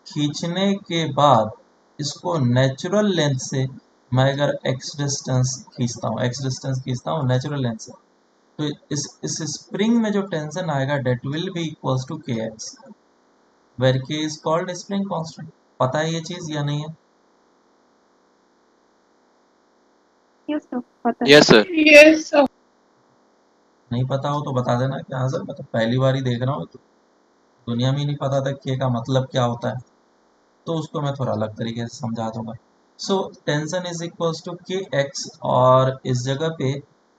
खींचने के बाद इसको नेचुरल लेंथ से मैं अगर एक्स डिस्टेंस खींचता हूँ नेचुरल लेंथ से, तो इस स्प्रिंग में जो टेंशन आएगा that will be equals to K X, where K is called spring constant. पता है ये चीज या नहीं है? Yes, sir. पता है. Yes, sir. Yes, sir. नहीं पता हो तो बता देना कि हाँ सर मैं तो पहली बार ही देख रहा हूँ, तो दुनिया में ही नहीं पता था के का मतलब क्या होता है, तो उसको मैं थोड़ा अलग तरीके से समझा दूंगा। So tension is equals to K X, और इस जगह पे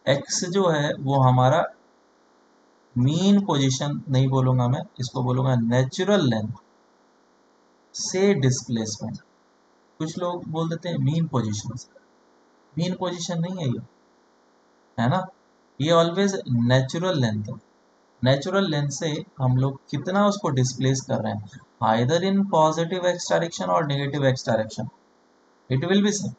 एक्स जो है वो हमारा मीन पोजीशन नहीं बोलूंगा मैं, इसको बोलूंगा नेचुरल लेंथ से डिस्प्लेसमेंट। कुछ लोग बोल देते हैं मीन पोजीशन से, मीन पोजीशन नहीं है ये, है ना, ये ऑलवेज नेचुरल लेंथ है। नेचुरल लेंथ से हम लोग कितना उसको डिस्प्लेस कर रहे हैं, either in positive X direction और negative X direction, it will be same.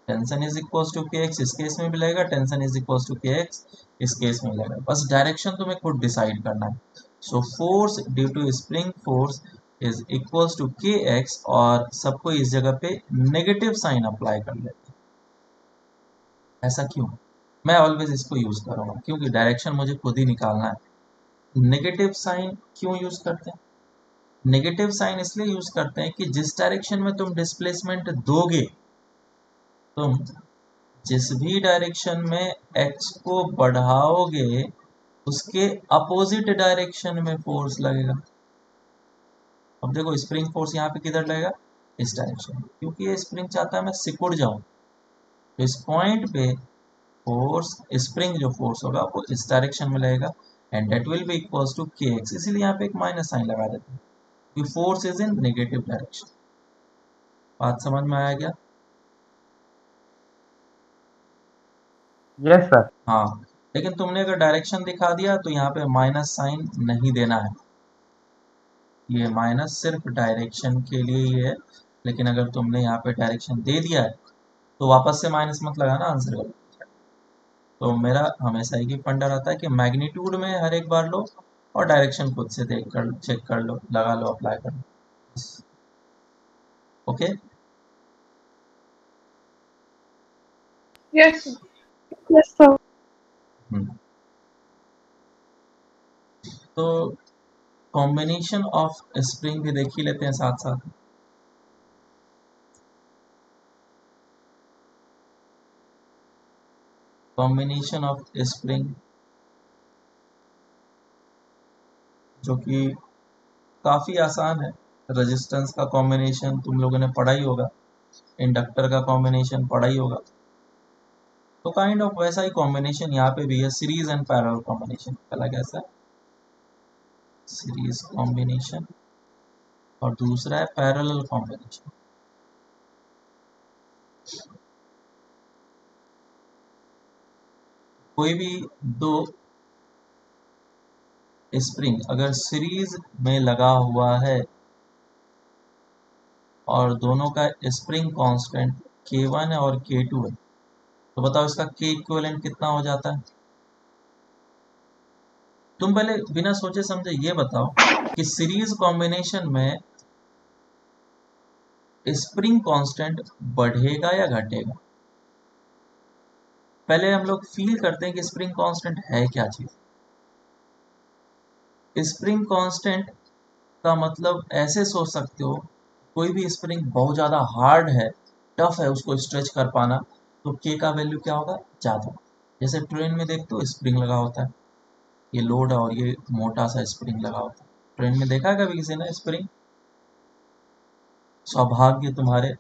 Tension is equal to K X इस केस में भी लगेगा, tension is equal to K X इस केस में लगेगा, बस डायरेक्शन तुम्हें खुद डिसाइड करना है। So force due to spring force is equal to K X, और सबको इस जगह पे नेगेटिव साइन अप्लाई कर लेते हैं। ऐसा क्यों? मैं ऑलवेज इसको यूज करूंगा क्योंकि डायरेक्शन मुझे खुद ही निकालना है। नेगेटिव साइन क्यों यूज करते हैं? नेगेटिव साइन इसलिए यूज करते हैं कि जिस डायरेक्शन में तुम डिस्प्लेसमेंट दोगे, तुम जिस भी डायरेक्शन में x को बढ़ाओगे उसके अपोजिट डायरेक्शन में फोर्स लगेगा। अब देखो स्प्रिंग फोर्स यहाँ पे किधर लगेगा, इस डायरेक्शन में, क्योंकि ये स्प्रिंग चाहता है मैं सिकुड़ जाऊं, तो इस पॉइंट पे फोर्स, स्प्रिंग जो फोर्स होगा वो इस डायरेक्शन में लगेगा, and that will be equals to K X. इसीलिए यहाँ पे एक माइनस साइन लगा देते हैं क्योंकि force is in negative direction. बात समझ में आया क्या? Yes sir. हाँ, लेकिन तुमने अगर डायरेक्शन दिखा दिया तो यहाँ पे माइनस साइन नहीं देना है, ये माइनस सिर्फ डायरेक्शन के लिए ही है। लेकिन अगर तुमने यहाँ पे डायरेक्शन दे दिया है तो वापस से माइनस मत लगाना, आंसर गलत। तो मेरा हमेशा एक ही फंडा रहता है कि मैग्नीट्यूड में हर एक बार लो और डायरेक्शन खुद से देख कर चेक कर लो, लगा लो, अप्लाई कर लो। Okay, Yes, sir. Yes, sir. तो कॉम्बिनेशन ऑफ स्प्रिंग भी देख ही लेते हैं साथ साथ। कॉम्बिनेशन ऑफ स्प्रिंग जो कि काफ़ी आसान है। रेजिस्टेंस का कॉम्बिनेशन तुम लोगों ने पढ़ा ही होगा, इंडक्टर का कॉम्बिनेशन पढ़ा ही होगा, तो काइंड ऑफ वैसा ही कॉम्बिनेशन यहाँ पे भी है। सीरीज एंड पैरेलल कॉम्बिनेशन अलग ऐसा है, सीरीज कॉम्बिनेशन, और दूसरा है पैरेलल कॉम्बिनेशन। कोई भी दो स्प्रिंग अगर सीरीज में लगा हुआ है और दोनों का स्प्रिंग कांस्टेंट K1 है और K2 है, तो बताओ इसका K इक्विवेलेंट कितना हो जाता है? तुम पहले बिना सोचे समझे ये बताओ कि सीरीज कॉम्बिनेशन में स्प्रिंग कांस्टेंट बढ़ेगा या घटेगा? पहले हम लोग फील करते हैं कि स्प्रिंग कांस्टेंट है क्या चीज। स्प्रिंग कांस्टेंट का मतलब ऐसे सोच सकते हो, कोई भी स्प्रिंग बहुत ज़्यादा हार्ड है, टफ है उसको स्ट्रेच कर पाना, तो के का वैल्यू क्या होगा, ज़्यादा। जैसे ट्रेन में देखते हो स्प्रिंग लगा होता है, ये लोड है और ये मोटा सा स्प्रिंग लगा होता है। ट्रेन में देखा है कभी किसी ने स्प्रिंग? सौभाग्य तुम्हारे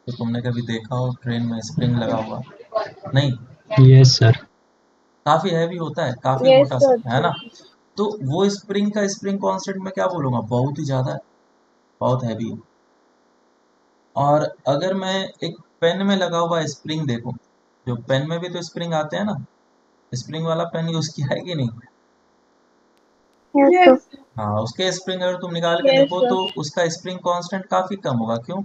तो तुमने कभी देखा हो ट्रेन में स्प्रिंग लगा हुआ। नहीं, यस सर। काफ़ी हैवी होता है, काफ़ी Yes, मोटा सा, sir. है ना। तो वो स्प्रिंग का स्प्रिंग कांस्टेंट मैं क्या बोलूँगा, बहुत ही ज़्यादा है, बहुत हैवी है। और अगर मैं एक पेन में लगा हुआ स्प्रिंग देखूं, जो पेन में भी तो स्प्रिंग आते हैं ना, स्प्रिंग वाला पेन यूज किया है कि नहीं? Yes, sir. Yes. हाँ, उसके स्प्रिंग अगर तुम निकाल के Yes, देखो sir. तो उसका स्प्रिंग कांस्टेंट काफी कम होगा। क्यों?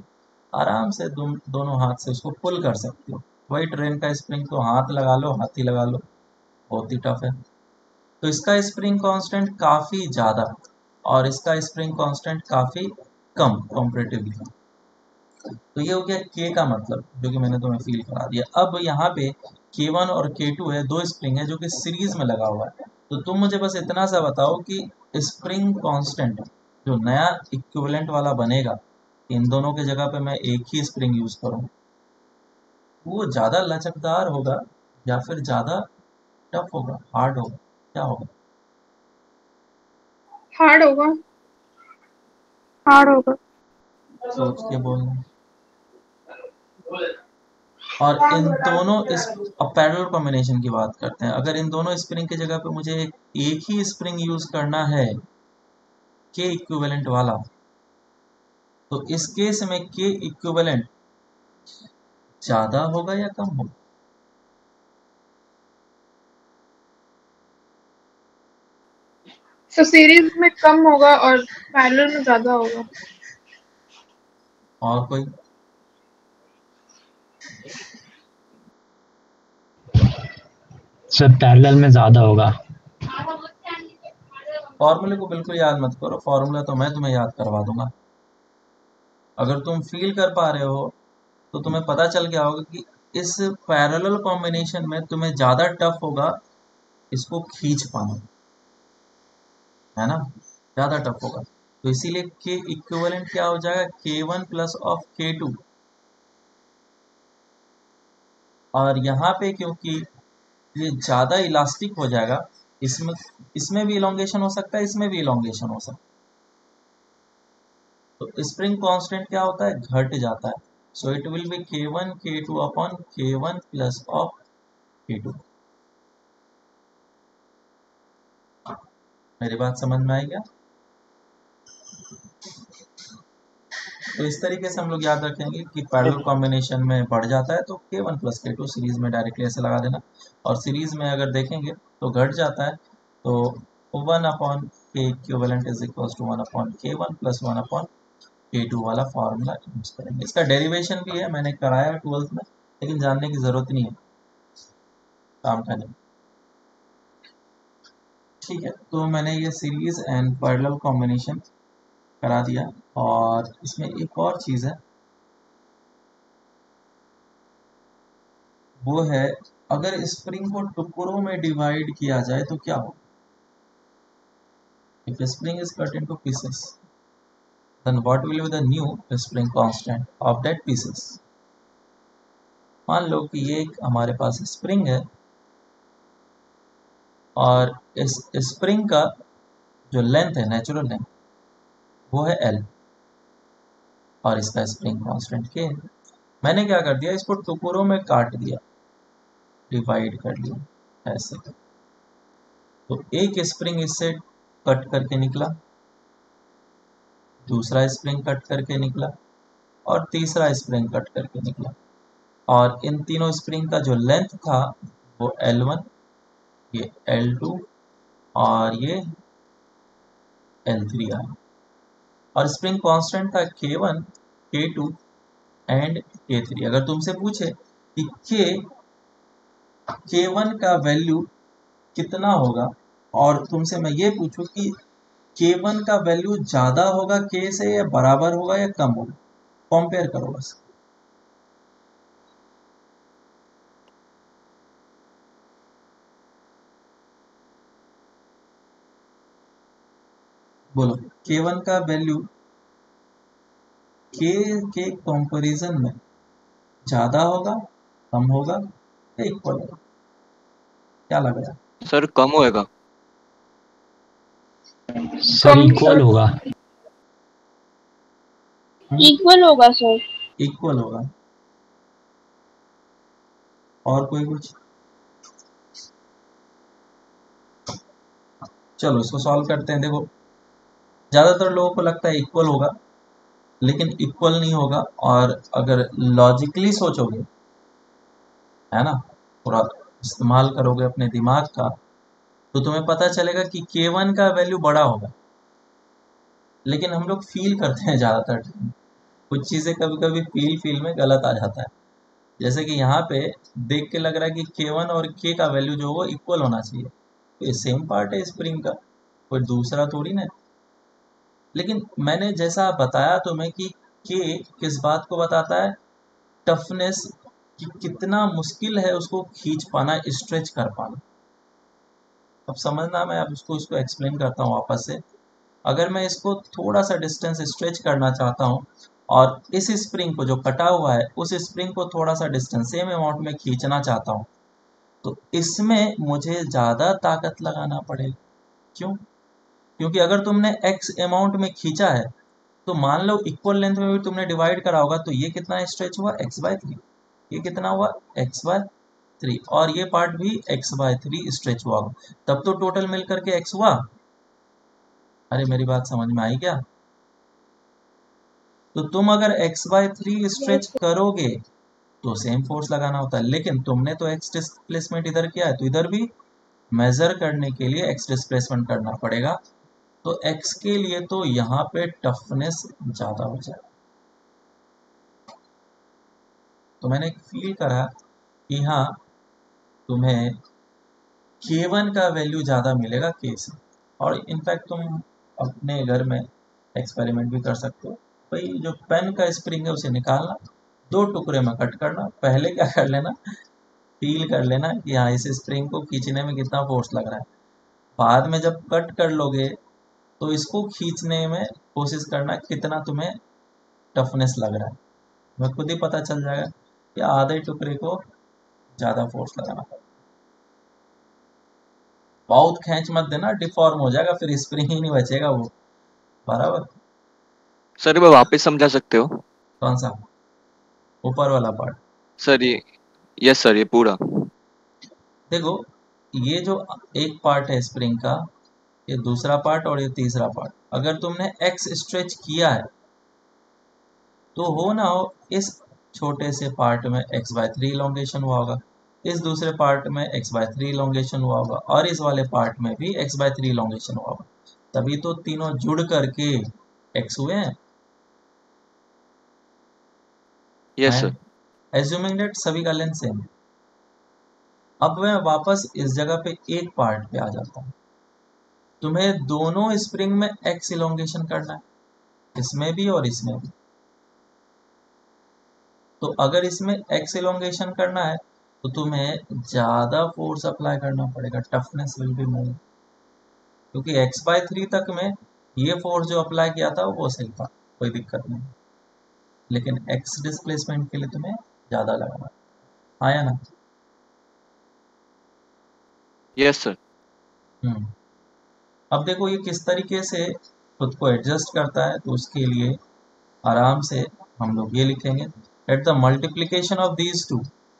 आराम से तुम दोनों हाथ से उसको पुल कर सकते हो। वही ट्रेन का स्प्रिंग तो हाथ लगा लो, हाथ ही लगा लो, बहुत ही टफ है। तो इसका स्प्रिंग कांस्टेंट काफी ज्यादा और इसका स्प्रिंग कांस्टेंट काफी कम कंपैरेटिवली। तो ये हो गया के का मतलब, जो कि मैंने तुम्हें फील करा दिया। अब यहाँ पे K1 और K2 है, दो स्प्रिंग है जो कि सीरीज में लगा हुआ है। तो तुम मुझे बस इतना सा बताओ कि स्प्रिंग कांस्टेंट जो नया इक्विवेलेंट वाला बनेगा, इन दोनों के जगह पे मैं एक ही स्प्रिंग यूज करूँ, वो ज्यादा लचकदार होगा या फिर ज्यादा टफ होगा, हार्ड होगा, क्या होगा? Hard होगा। Hard होगा। सोच के बोलना। और इन दोनों इस पैरेलल कॉम्बिनेशन की बात करते हैं। अगर इन दोनों स्प्रिंग की जगह पे मुझे एक ही स्प्रिंग यूज करना है के इक्विवेलेंट वाला, तो इस केस में के इक्विवेलेंट ज्यादा होगा या कम होगा? तो सीरीज में कम होगा और पैरेलल में ज्यादा होगा। और कोई? सर पैरेलल में ज्यादा होगा। फॉर्मूले को बिल्कुल याद मत करो, फॉर्मूला तो मैं तुम्हें याद करवा दूंगा। अगर तुम फील कर पा रहे हो तो तुम्हें पता चल गया होगा कि इस पैरेलल कॉम्बिनेशन में तुम्हें ज्यादा टफ होगा इसको खींच पाना, है ना, ज्यादा टफ होगा। तो इसीलिए के इक्विवेलेंट क्या हो जाएगा, k1 प्लस ऑफ k2। और यहाँ पे क्योंकि ये ज्यादा इलास्टिक हो जाएगा, इसमें इसमें भी इलोंगेशन हो सकता है, इसमें भी इलोंगेशन हो सकता है, तो स्प्रिंग कांस्टेंट क्या होता है, घट जाता है। So it will B k1 k2 upon k1 plus of k2। मेरी बात समझ में आई क्या? तो इस तरीके से हम लोग याद रखेंगे कि पैरेलल कॉम्बिनेशन में बढ़ जाता है तो k1 प्लस k2, सीरीज में डायरेक्टली ऐसे लगा देना। और सीरीज में अगर देखेंगे तो घट जाता है, तो 1 upon K equivalent is equal to 1 upon k1 plus 1 upon k2 वाला फॉर्मूला यूज करेंगे। इसका डेरिवेशन भी है, मैंने कराया 12th में, लेकिन जानने की जरूरत नहीं है, काम का नहीं। ठीक है, तो मैंने ये सीरीज एंड पैरेलल कॉम्बिनेशन करा दिया। और इसमें एक और चीज है, वो है अगर स्प्रिंग को टुकड़ों में डिवाइड किया जाए तो क्या होगा। If spring is cut into pieces, then what will be the new spring constant of that pieces। मान लो कि ये एक हमारे पास स्प्रिंग है और इस स्प्रिंग का जो लेंथ है, नेचुरल लेंथ, वो है L और इसका स्प्रिंग कांस्टेंट K है। मैंने क्या कर दिया, इसको टुकड़ों में काट दिया, डिवाइड कर लिया ऐसे। तो एक स्प्रिंग इससे कट करके निकला, दूसरा स्प्रिंग कट करके निकला और तीसरा स्प्रिंग कट करके निकला। और इन तीनों स्प्रिंग का जो लेंथ था वो L1, ये L2 और ये L3 आया। और स्प्रिंग कांस्टेंट था K1, K2 एंड K3। अगर तुमसे पूछे कि K1 का वैल्यू कितना होगा और तुमसे मैं ये पूछूं कि K1 का वैल्यू ज्यादा होगा K से या बराबर होगा या कम होगा, कंपेयर करो बस। बोलो, K1 का वैल्यू K के कंपैरिजन में ज्यादा होगा, कम होगा या इक्वल होगा? क्या लग रहा है? सर कम होएगा। सर इक्वल होगा। इक्वल होगा सर। इक्वल होगा। और कोई कुछ? चलो इसको सॉल्व करते हैं। देखो, ज्यादातर लोगों को लगता है इक्वल होगा, लेकिन इक्वल नहीं होगा। और अगर लॉजिकली सोचोगे, है ना, थोड़ा इस्तेमाल करोगे अपने दिमाग का, तो तुम्हें पता चलेगा कि K1 का वैल्यू बड़ा होगा। लेकिन हम लोग फील करते हैं ज्यादातर टाइम, कुछ चीजें कभी कभी फील में गलत आ जाता है। जैसे कि यहाँ पे देख के लग रहा है कि K1 और K का वैल्यू जो वो इक्वल होना चाहिए, तो ये सेम पार्ट है स्प्रिंग का, कोई दूसरा थोड़ी ना। लेकिन मैंने जैसा बताया तुम्हें कि K किस बात को बताता है, टफनेस, कि कितना मुश्किल है उसको खींच पाना, स्ट्रेच कर पाना। अब समझना, मैं अब उसको एक्सप्लेन करता हूँ वापस से। अगर मैं इसको थोड़ा सा डिस्टेंस स्ट्रेच करना चाहता हूँ और इस स्प्रिंग को जो कटा हुआ है उस स्प्रिंग को थोड़ा सा डिस्टेंस सेम अमाउंट में खींचना चाहता हूँ, तो इसमें मुझे ज़्यादा ताकत लगाना पड़ेगा। क्यों? क्योंकि अगर तुमने x अमाउंट में खींचा है, तो मान लो इक्वल लेंथ में भी तुमने डिवाइड करा होगा, तो ये कितना स्ट्रेच हुआ, x/3। ये कितना हुआ x/3 और ये पार्ट भी x/3 स्ट्रेच हुआ होगा, तब तो टोटल मिल करके x हुआ। अरे मेरी बात समझ में आई क्या? तो तुम अगर x/3 स्ट्रेच करोगे तो सेम फोर्स लगाना होता है, लेकिन तुमने तो x डिस्प्लेसमेंट इधर किया है तो इधर भी मेजर करने के लिए x डिस्प्लेसमेंट करना पड़ेगा। तो x के लिए तो यहाँ पे टफनेस ज्यादा हो जाएगा। तो मैंने फील करा कि हाँ तुम्हें K1 का वैल्यू ज़्यादा मिलेगा K से। और इनफैक्ट तुम अपने घर में एक्सपेरिमेंट भी कर सकते हो। भाई जो पेन का स्प्रिंग है उसे निकालना, 2 टुकड़े में कट करना, पहले क्या कर लेना, फील कर लेना कि हाँ इस स्प्रिंग को खींचने में कितना फोर्स लग रहा है। बाद में जब कट कर लोगे तो इसको खींचने में कोशिश करना कितना तुम्हें टफनेस लग रहा है, तुम्हें खुद ही पता चल जाएगा कि आधे टुकड़े को ज़्यादा फोर्स लगाना पड़ेगा। बहुत खींच मत देना, डिफॉर्म हो जाएगा, फिर स्प्रिंग ही नहीं बचेगा वो। बराबर। सर वो वापस समझा सकते हो? कौन सा? ऊपर वाला पार्ट? सर ये, यस सर, ये पूरा। देखो ये जो एक पार्ट है स्प्रिंग का, ये दूसरा पार्ट और ये तीसरा पार्ट, अगर तुमने एक्स स्ट्रेच किया है तो हो ना हो इस छोटे से पार्ट में x/3 इलोंगेशन हुआ होगा, इस दूसरे पार्ट में x/3 इलोंगेशन हुआ होगा और इस वाले पार्ट में भी x/3 इलोंगेशन हुआ होगा, तभी तो तीनों जुड़ करके x हुए हैं। Yes sir. एज्यूमिंग दैट सभी का लेंथ सेम है। अब मैं वापस इस जगह पे एक पार्ट पे आ जाता हूँ। तुम्हें दोनों स्प्रिंग में x इलोंगेशन करना है, इसमें भी और इसमें भी। तो अगर इसमें x इलोंगेशन करना है तो तुम्हें ज्यादा फोर्स अप्लाई करना पड़ेगा, टफनेस विल बी मोर, क्योंकि x/3 तक में ये फोर्स जो अप्लाई किया था वो सही था, कोई दिक्कत नहीं, लेकिन x डिस्प्लेसमेंट के लिए तुम्हें ज्यादा लगाना आया ना। Yes sir. अब देखो ये किस तरीके से खुद को एडजस्ट करता है, तो उसके लिए आराम से हम लोग ये लिखेंगे that the multiplication of these two,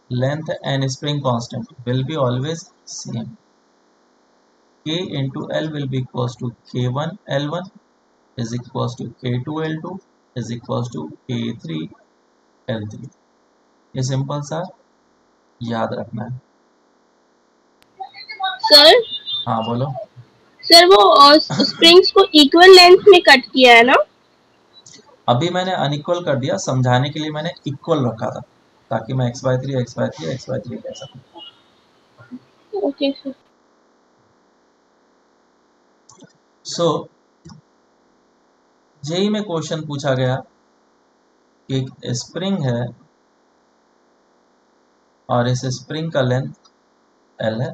length and spring constant, will be always same. K into L will be equals to K1 L1 is equals to K2 L2 is equals to K3 L3। ये simple सा याद रखना है। Sir हाँ बोलो। Sir वो springs को equal length में कट किया है ना? अभी मैंने अनइक्वल कर दिया, समझाने के लिए मैंने इक्वल रखा था ताकि मैं x/3 x/3 x/3 कह सकूं। Okay sir. सो जेई में क्वेश्चन पूछा गया कि एक स्प्रिंग है और इस स्प्रिंग का लेंथ L है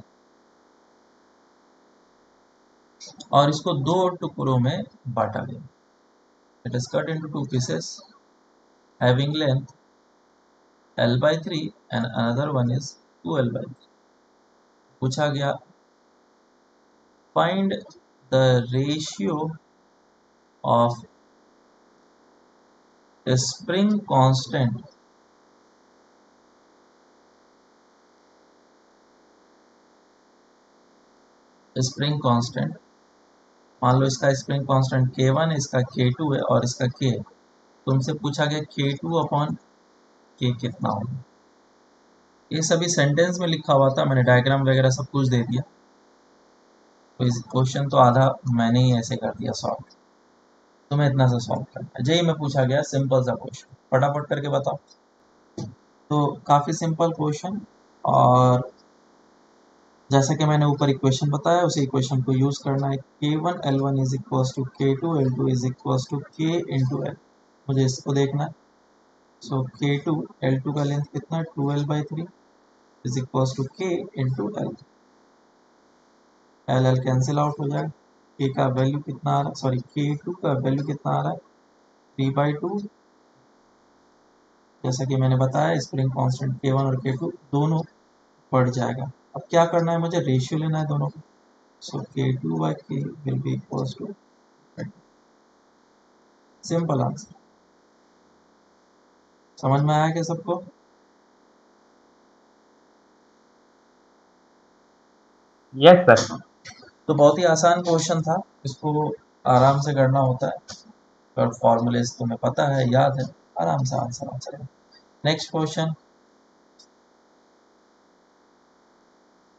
और इसको 2 टुकड़ों में बांटा गया। It is cut into 2 pieces having length L/3 and another one is 2L/3। पूछा गया find the ratio of spring constant मान लो इसका स्प्रिंग कांस्टेंट K1 है, इसका K2 है और इसका K है। तुमसे पूछा गया K2 अपॉन K कितना होगा। ये सभी सेंटेंस में लिखा हुआ था, मैंने डायग्राम वगैरह सब कुछ दे दिया। तो इस क्वेश्चन तो आधा मैंने ही ऐसे कर दिया सॉल्व, तुम्हें इतना सा सॉल्व करना है। जेई में पूछा गया सिंपल सा क्वेश्चन, फटाफट करके बताओ। तो काफ़ी सिंपल क्वेश्चन, और जैसे कि मैंने ऊपर इक्वेशन बताया उसी इक्वेशन को यूज़ करना है। K1 L1 is equals to K2 L2 is equals to K into L। मुझे इसको देखना है। सो K2 L2 का लेंथ कितना है 2L/3 is equals to K into L। L L cancel out हो जाएगा। K का वैल्यू कितना आ रहा है, सॉरी K2 का वैल्यू कितना आ रहा है 3/2। जैसा कि मैंने बताया स्प्रिंग कांस्टेंट K1 और K2 दोनों बढ़ जाएगा। अब क्या करना है, मुझे रेशियो लेना है दोनों को। सो K2/K will be equals to, simple answer. समझ में आया क्या सबको? Yes sir. तो बहुत ही आसान क्वेश्चन था, इसको आराम से करना होता है, पर फॉर्मूलेस तुम्हें पता है, याद है, आराम से आंसर आ जाएगा। नेक्स्ट क्वेश्चन,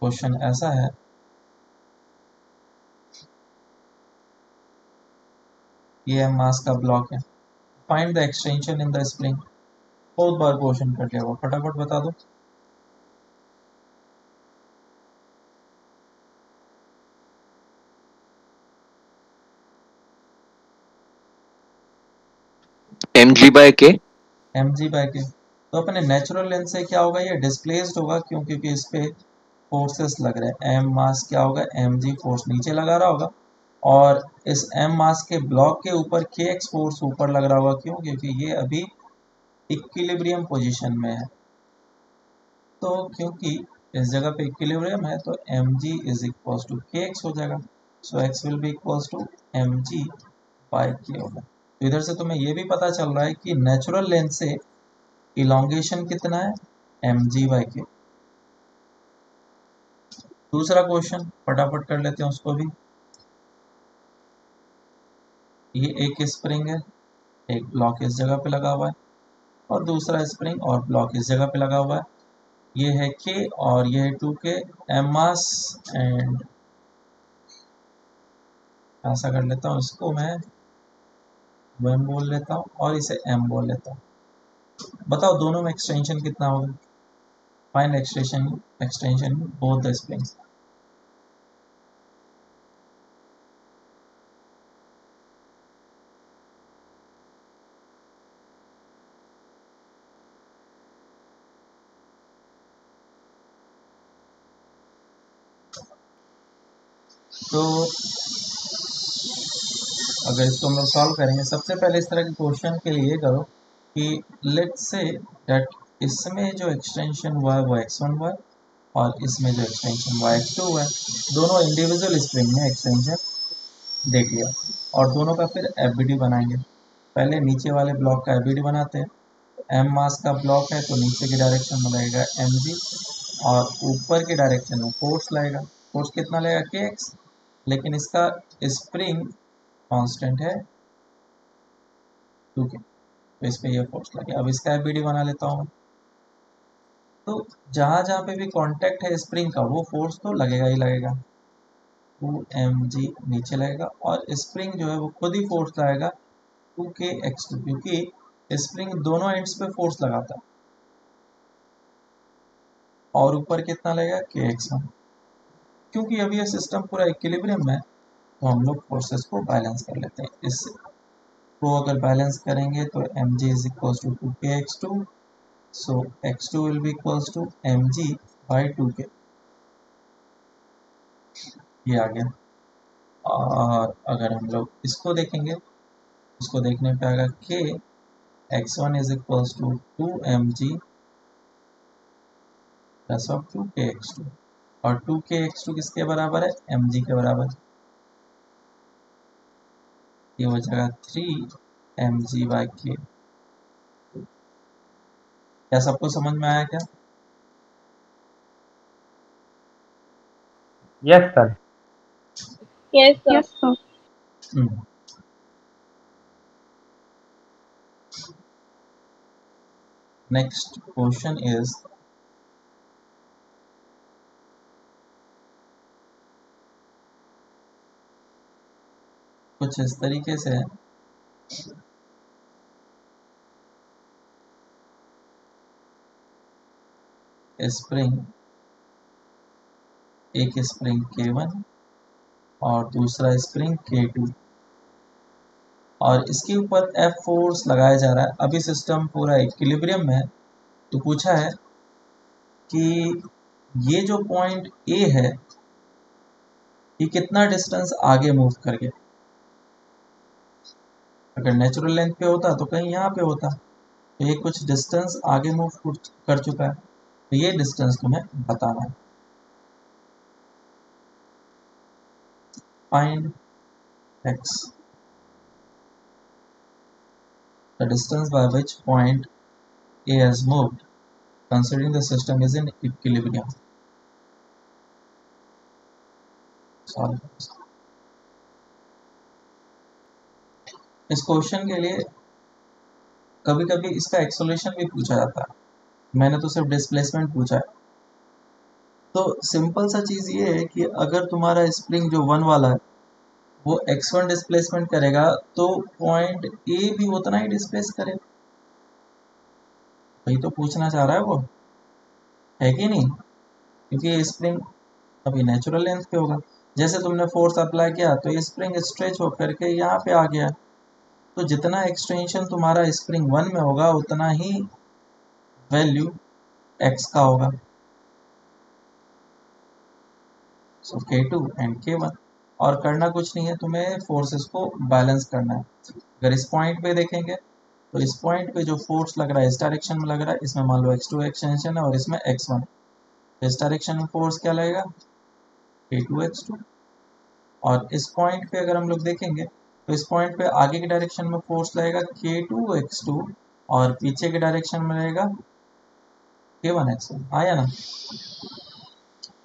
क्वेश्चन ऐसा है, ये मास का ब्लॉक है, find the extension in the spring. बहुत बार क्वेश्चन कर लिया हुआ, फटाफट बता दो। mg/k। mg/k, तो अपने नेचुरल लेंथ से क्या होगा, ये डिस्प्लेस्ड होगा, क्यों, क्योंकि इस पे फोर्सेस लग रहे हैं। एम मास क्या होगा, mg फोर्स नीचे लगा रहा होगा, और इस m मास के ब्लॉक के ऊपर kx फोर्स ऊपर लग रहा होगा, क्यों, क्योंकि ये अभी इक्विलिब्रियम पोजीशन में है। तो क्योंकि इस जगह पे इक्विलिब्रियम है, तो mg is equal to kx हो जाएगा। सो x will be equal to mg/k होगा। तो इधर से तुम्हें ये भी पता चल रहा है कि नेचुरल लेंथ से इलोंगेशन कितना है, mg/k। दूसरा क्वेश्चन फटाफट कर लेते हैं उसको भी। ये एक स्प्रिंग है, एक ब्लॉक इस जगह पे लगा हुआ है, और दूसरा स्प्रिंग और ब्लॉक इस जगह पे लगा हुआ है। ये है k और ये है 2k, एम मास एंड ऐसा कर लेता हूँ, इसको मैं 1 बोल लेता हूँ और इसे m बोल लेता हूँ। बताओ दोनों में एक्सटेंशन कितना होगा, find extension both the springs. तो अगर इसको हम लोग सॉल्व करेंगे, सबसे पहले इस तरह के क्वेश्चन के लिए करो कि लेट्स से दैट इसमें जो एक्सटेंशन हुआ है वो x1 हुआ है, और इसमें जो एक्सटेंशन हुआ है x2 हुआ है। दोनों इंडिविजुअल स्प्रिंग में एक्सटेंशन देख लिया, और दोनों का फिर एफबीडी बनाएंगे। पहले नीचे वाले ब्लॉक का एफबीडी बनाते हैं। एम मास का ब्लॉक है, तो नीचे की डायरेक्शन में लगेगा mg, और ऊपर की डायरेक्शन में फोर्स लगेगा। फोर्स कितना लगेगा, kx, लेकिन इसका स्प्रिंग कांस्टेंट है 2k, तो इस पे ये फोर्स लगे। अब इसका एफबीडी बना लेता हूँ। तो जहां जहां पे भी कांटेक्ट है स्प्रिंग का, वो फोर्स तो लगेगा ही लगेगा। 2mg नीचे लगेगा, और स्प्रिंग जो है वो खुद ही फोर्स लगाएगा 2kx2, क्योंकि स्प्रिंग दोनों एंड्स पे फोर्स लगाता है। और ऊपर कितना लगेगा, kx1। क्योंकि अभी ये सिस्टम पूरा इक्विलिब्रियम में है, तो हम लोग फोर्सेस को बैलेंस कर लेते हैं। इसको अगर बैलेंस करेंगे तो mg is equal to 2kx2, so x2 will be equals to mg/2k। ये आ गया। और अगर हम लोग इसको देखेंगे, इसको देखने पे आएगा k x1 is equals to 2mg plus of 2kx2, और 2kx2 किसके बराबर है, mg के बराबर। ये हो जाएगा 3mg/k। क्या सबको समझ में आया क्या? Yes sir. Yes, sir. Yes sir. Next question is, कुछ इस तरीके से है। स्प्रिंग, एक स्प्रिंग k1 और दूसरा स्प्रिंग k2, और इसके ऊपर F फोर्स लगाया जा रहा है। अभी सिस्टम पूरा इक्विलिब्रियम में है। तो पूछा है कि ये जो पॉइंट A है, ये कितना डिस्टेंस आगे मूव कर गया। अगर नेचुरल लेंथ पे होता तो कहीं यहाँ पे होता, तो ये कुछ डिस्टेंस आगे मूव कर चुका है, तो ये डिस्टेंस तुम्हें बताना है। Find x, the distance by which point A has moved considering the system is in equilibrium। Solve. इस क्वेश्चन के लिए कभी कभी इसका एक्सेलरेशन भी पूछा जाता है, मैंने तो सिर्फ डिस्प्लेसमेंट पूछा है। तो सिंपल सा चीज़ ये है कि अगर तुम्हारा स्प्रिंग जो 1 वाला है वो x1 डिस्प्लेसमेंट करेगा तो पॉइंट ए भी उतना ही डिस्प्लेस करेगा। वही तो पूछना चाह रहा है वो, है कि नहीं? क्योंकि ये स्प्रिंग अभी नेचुरल लेंथ पे होगा। जैसे तुमने फोर्स अप्लाई किया तो ये स्प्रिंग स्ट्रेच होकर के यहाँ पे आ गया, तो जितना एक्सटेंशन तुम्हारा स्प्रिंग 1 में होगा उतना ही वैल्यू x का होगा। सो K2 एंड K1, और करना कुछ नहीं है, तुम्हें फोर्सेस को बैलेंस करना है। अगर इस पॉइंट पे देखेंगे तो इस पॉइंट पे जो फोर्स लग रहा है इस डायरेक्शन में लग रहा है, इसमें मान लो x2 एक्सटेंशन है और इसमें x1, इस डायरेक्शन में फोर्स क्या लगेगा K2x2। और इस पॉइंट पे अगर हम लोग देखेंगे तो इस पॉइंट पे आगे की डायरेक्शन में फोर्स लगेगा K2x2 और पीछे के डायरेक्शन में रहेगा K1x1। आया ना?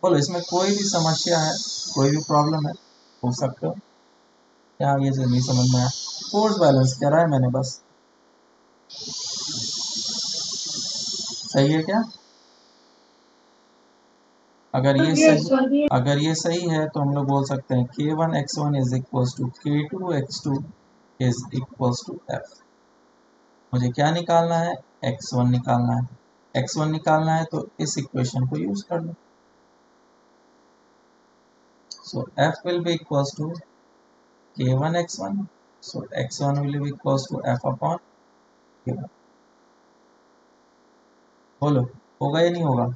बोलो इसमें कोई भी समस्या है, कोई भी प्रॉब्लम है, पूछ सकते हो। क्या ये से नहीं समझ में आया? फोर्स बैलेंस करा है मैंने बस, सही है क्या? अगर ये सही है तो हम लोग बोल सकते हैं K1x1 is equals to K2x2 is equals to F। मुझे क्या निकालना है? x1 निकालना है। x1 निकालना है तो इस इक्वेशन को यूज कर लो। सो F will be equals to K1x1, so x1 will be equals to F upon K1। बोलो होगा या नहीं होगा?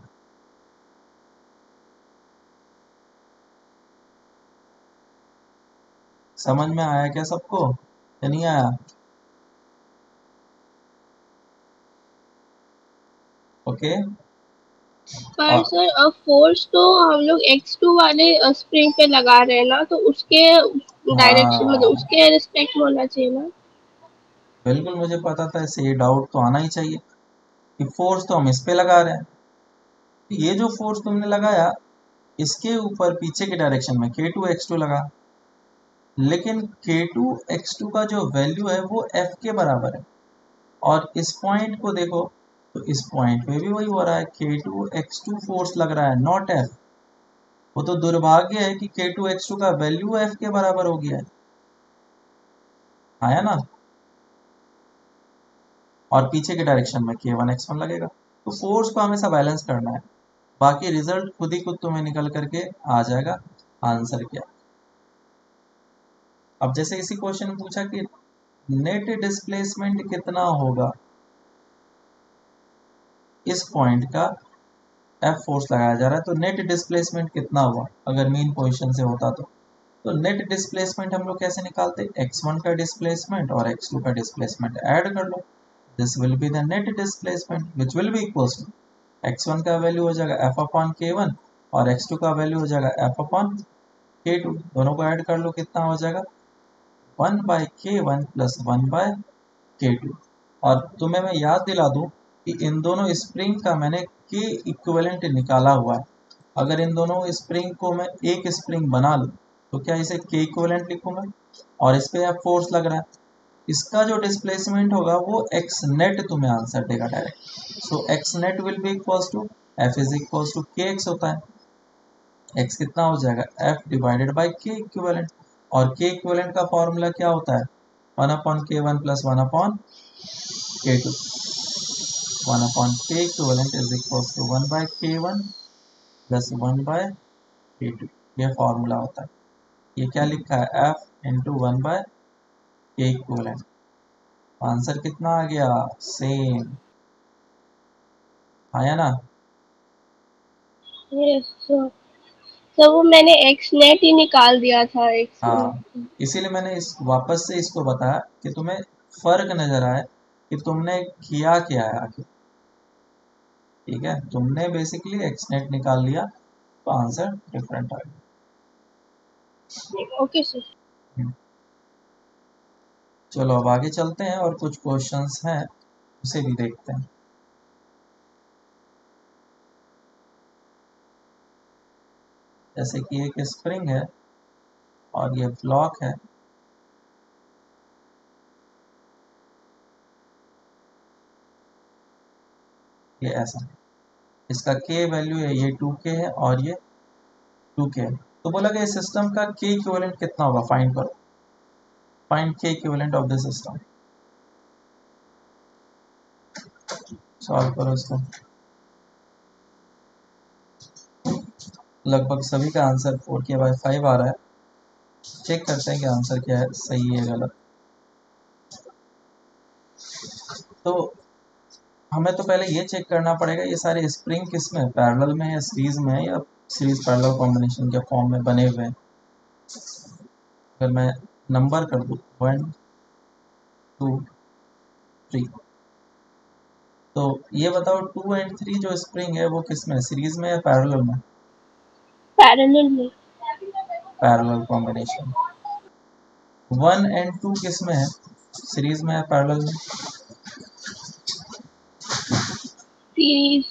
समझ में आया क्या सबको या नहीं आया? ओके। पर सर अब फोर्स तो हम लोग x2 वाले स्प्रिंग पे लगा रहे हैं ना, तो उसके डायरेक्शन मतलब हाँ उसके रिस्पेक्ट में होना चाहिए ना। बिल्कुल, मुझे पता था इससे ये डाउट तो आना ही चाहिए कि फोर्स तो हम इस पे लगा रहे हैं, ये जो फोर्स तुमने लगाया इसके ऊपर पीछे के डायरेक्शन में K2x2 लगा, लेकिन K2x2 का जो वैल्यू है वो F के बराबर है। और इस पॉइंट को देखो तो इस पॉइंट पे भी वही हो रहा है, K2x2 फोर्स लग रहा है, नॉट F। वो तो दुर्भाग्य है कि K2x2 का वैल्यू F के बराबर हो गया है। आया ना? और पीछे के डायरेक्शन में K1x1 लगेगा। तो फोर्स को हमेशा बैलेंस करना है, बाकी रिजल्ट खुद ही खुद तुम्हें निकल करके आ जाएगा आंसर क्या। अब जैसे इसी क्वेश्चन में पूछा कि नेट डिस्प्लेसमेंट कितना होगा इस पॉइंट का, F फोर्स लगाया जा रहा है, तो नेट डिस्प्लेसमेंट कितना हुआ अगर मेन पोजीशन से होता तो नेट डिस्प्लेसमेंट हम लोग कैसे निकालते? x1 का डिस्प्लेसमेंट और x2 का डिस्प्लेसमेंट ऐड कर लो, this will be the net displacement which will be equals to x1 का वैल्यू हो जाएगा F अपॉन K1 और x2 का वैल्यू हो जाएगा F अपॉन K2। दोनों को ऐड कर लो, कितना हो जाएगा 1/K1 प्लस 1/K2। और तुम्हें मैं याद दिला दूं कि इन दोनों स्प्रिंग का मैंने K इक्विवेलेंट निकाला हुआ है। अगर इन दोनों स्प्रिंग को मैं एक स्प्रिंग बना लूं तो क्या इसे K इक्विवेलेंट लिखूंगा, और इस पे अब फोर्स लग रहा है, इसका जो डिस्प्लेसमेंट होगा वो x नेट तुम्हें आंसर देगा direct. So x net will be equals to F is equals to KX होता है। x कितना हो जाएगा F divided by K equivalent, और K इक्विवेलेंट का फॉर्मूला क्या होता है 1/K1 plus 1/K2। 1/K equivalent is equals to 1/K1 plus 1/K2, ये फॉर्मूला होता है। ये क्या लिखा है F into 1/K equivalent. Answer कितना आ गया? सेम। आया ना? यस सर, तो वो मैंने x नेट ही निकाल दिया था x हाँ, नेट। इसीलिए मैंने इस वापस से इसको बताया कि तुम्हें फर्क नजर आए कि तुमने किया क्या है आगे। ठीक है, तुमने बेसिकली एक्सनेट निकाल लिया तो आंसर डिफरेंट आ ओके सर। गया। चलो अब आगे चलते हैं और कुछ क्वेश्चंस हैं उसे भी देखते हैं। जैसे कि एक स्प्रिंग है और ये ब्लॉक है, ये ऐसा, इसका के वैल्यू है ये 2k है और ये 2k है। तो बोला कि सिस्टम का के इक्विवेलेंट कितना होगा, फाइंड करो, फाइंड के equivalent of the system. Solve करो इसको। लगभग सभी का आंसर 4k/5 आ रहा है। चेक करते हैं कि आंसर क्या है, सही है गलत। तो हमें तो पहले ये चेक करना पड़ेगा ये सारे स्प्रिंग किस में है, पैरेलल में है, सीरीज में है, या सीरीज पैरेलल कॉम्बिनेशन के फॉर्म में बने हुए हैं। अगर मैं नंबर कर दूँ 1 2 3, तो ये बताओ 2 और 3 जो स्प्रिंग है वो किस में है, सीरीज में या पैरेलल में? पैरेलल में। Parallel combination. 1 और 2 किस में है, सीरीज में या पैरेलल में? सीरीज।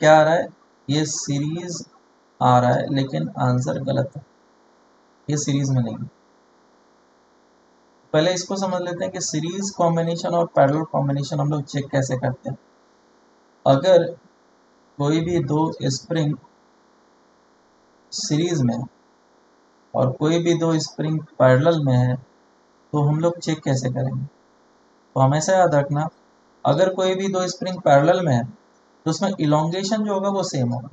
क्या आ रहा है, ये सीरीज आ रहा है, लेकिन आंसर गलत है, ये सीरीज में नहीं। पहले इसको समझ लेते हैं कि सीरीज कॉम्बिनेशन और पैरेलल कॉम्बिनेशन हम लोग चेक कैसे करते हैं। अगर कोई भी दो स्प्रिंग सीरीज में और कोई भी दो स्प्रिंग पैरेलल में है तो हम लोग चेक कैसे करेंगे। तो हमेशा याद रखना, अगर कोई भी दो स्प्रिंग पैरेलल में है तो उसमें इलोंगेशन जो होगा वो सेम होगा,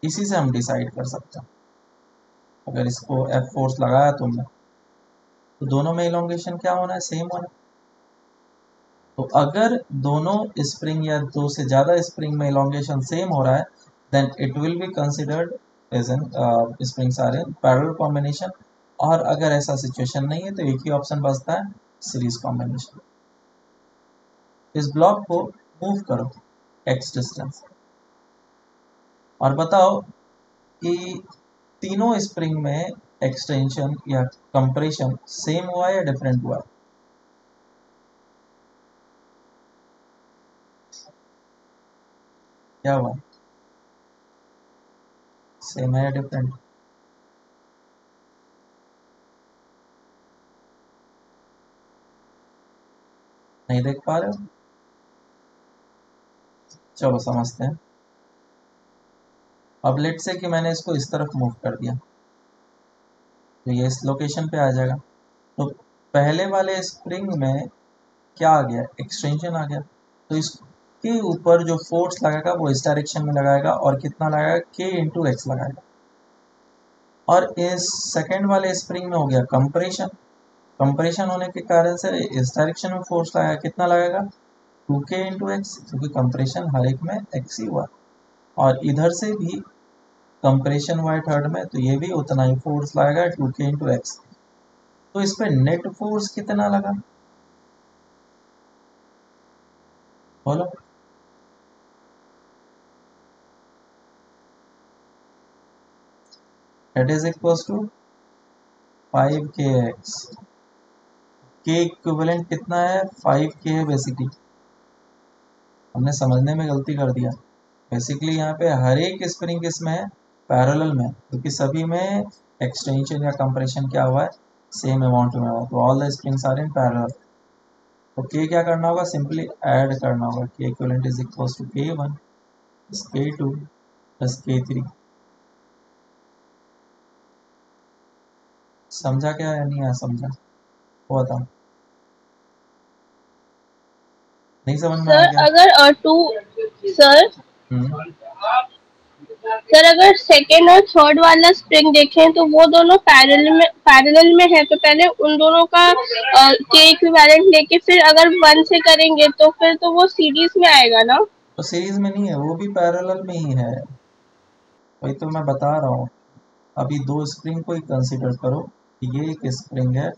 इसी से हम डिसाइड कर सकते हैं। अगर इसको एफ फोर्स लगाया तुमने तो दोनों में इलोंगेशन क्या होना है, सेम होना है। तो अगर दोनों स्प्रिंग या दो से ज़्यादा स्प्रिंग में इलोंगेशन सेम हो रहा है then it will be considered as N springs are in parallel combination. और अगर ऐसा सिचुएशन नहीं है तो एक ही ऑप्शन बचता है, सीरीज कॉम्बिनेशन। इस ब्लॉक को मूव करो x डिस्टेंस और बताओ कि तीनों स्प्रिंग में एक्सटेंशन या कंप्रेशन सेम हुआ या डिफरेंट हुआ। क्या हुआ, सेम है या डिफरेंट? नहीं देख पा रहे हो, चलो समझते हैं। अब लेट से कि मैंने इसको इस तरफ मूव कर दिया तो ये इस लोकेशन पे आ जाएगा। तो पहले वाले स्प्रिंग में क्या आ गया, एक्सटेंशन आ गया। तो इसके ऊपर जो फोर्स लगाएगा वो इस डायरेक्शन में लगाएगा और कितना लगाएगा, k इंटू एक्स लगाएगा। और इस सेकेंड वाले स्प्रिंग में हो गया कंप्रेशन, कंप्रेशन होने के कारण से इस डायरेक्शन में फोर्स लगाएगा, कितना लगाएगा 2k इंटू एक्स, क्योंकि कंप्रेशन हर एक में x ही हुआ। और इधर से भी कंप्रेशन हुआ है थर्ड में, तो ये भी उतना ही फोर्स लगाएगा 2k इंटू एक्स। तो इस पे नेट फोर्स कितना लगा, बोलो। That is equals to 5kx। k equivalent कितना है, 5k है बेसिकली। हमने समझने में गलती कर दिया। बेसिकली यहाँ पे हर एक स्प्रिंग किसमें है, पैरेलल में, क्योंकि सभी में एक्सटेंशन या कंप्रेशन क्या हुआ है, सेम अमाउंट में हुआ। तो all the springs are in parallel. तो k क्या करना होगा, सिंपली ऐड करना होगा। k equivalent is equals to k1 plus k2 plus k3। समझा क्या या नहीं समझा, वो बताओ। नहीं समझ में आया सर क्या? अगर टू सर हम्म, सर अगर सेकेंड और थर्ड वाला स्प्रिंग देखें तो वो दोनों पैरेलल में है, तो पहले उन दोनों का के इक्विवेलेंट लेके फिर अगर 1 से करेंगे तो फिर तो वो सीरीज में आएगा ना। तो सीरीज में नहीं है, वो भी पैरेलल में ही है। वही तो मैं बता रहा हूँ। अभी दो स्प्रिंग को ही कंसिडर करो, ये एक स्प्रिंग है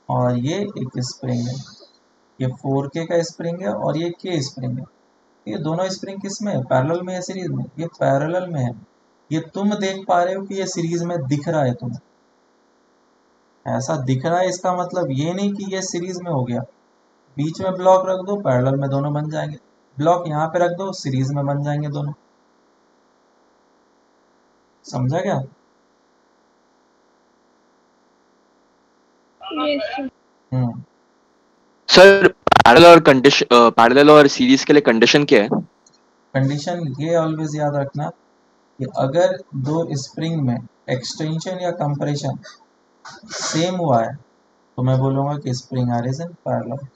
और ये एक स्प्रिंग है। ये 4k का स्प्रिंग है और ये k स्प्रिंग है। ये दोनों स्प्रिंग किस में है, पैरेलल में या सीरीज में? ये पैरेलल में है। ये तुम देख पा रहे हो कि ये सीरीज में दिख रहा है, तुम्हें ऐसा दिख रहा है, इसका मतलब ये नहीं कि ये सीरीज में हो गया। बीच में ब्लॉक रख दो, पैरेलल में दोनों बन जाएंगे। ब्लॉक यहाँ पे रख दो, सीरीज में बन जाएंगे दोनों। समझा क्या? Yes sir. Hmm sir parallel और सीरीज के लिए कंडीशन क्या है? कंडीशन ये ऑलवेज याद रखना कि अगर दो स्प्रिंग में एक्सटेंशन या कंप्रेशन सेम हुआ है तो मैं बोलूँगा कि spring are is in parallel,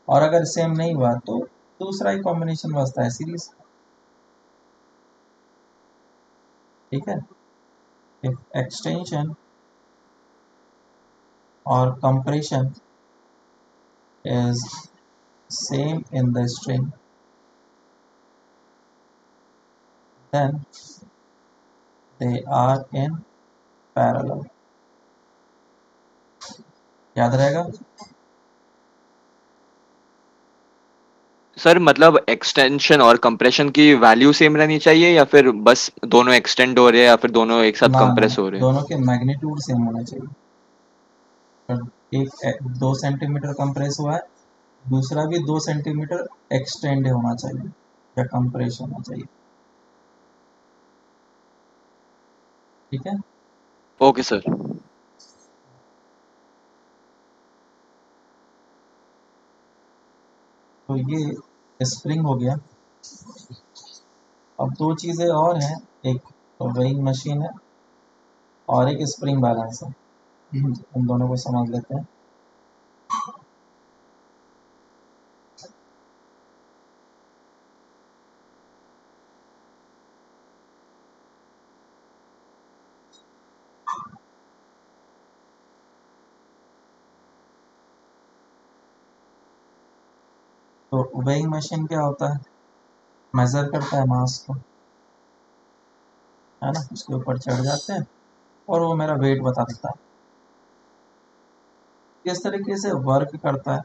और अगर सेम नहीं हुआ तो दूसरा ही कॉम्बिनेशन बचता है, सीरीज। ठीक है, इफ एक्सटेंशन और compression is same in the string, then they are in parallel। याद रहेगा? सर मतलब एक्सटेंशन और कंप्रेशन की वैल्यू सेम रहनी चाहिए, या फिर बस दोनों एक्सटेंड हो रहे हैं, या फिर दोनों एक साथ ना ना, कंप्रेस हो रहे हैं? दोनों के मैग्नीट्यूड सेम होना चाहिए। एक 2 सेंटीमीटर कंप्रेस हुआ है, दूसरा भी 2 सेंटीमीटर एक्सटेंड होना चाहिए या कंप्रेस होना चाहिए। ठीक है, ओके सर। तो ये स्प्रिंग हो गया। अब दो चीज़ें और हैं, एक वेइंग मशीन है और एक स्प्रिंग बैलेंस है। उन दोनों को समझ लेते हैं। तो वेइंग मशीन क्या होता है? मेजर करता है मास को, है ना, उसके ऊपर चढ़ जाते हैं और वो मेरा वेट बता देता है। किस तरीके से वर्क करता है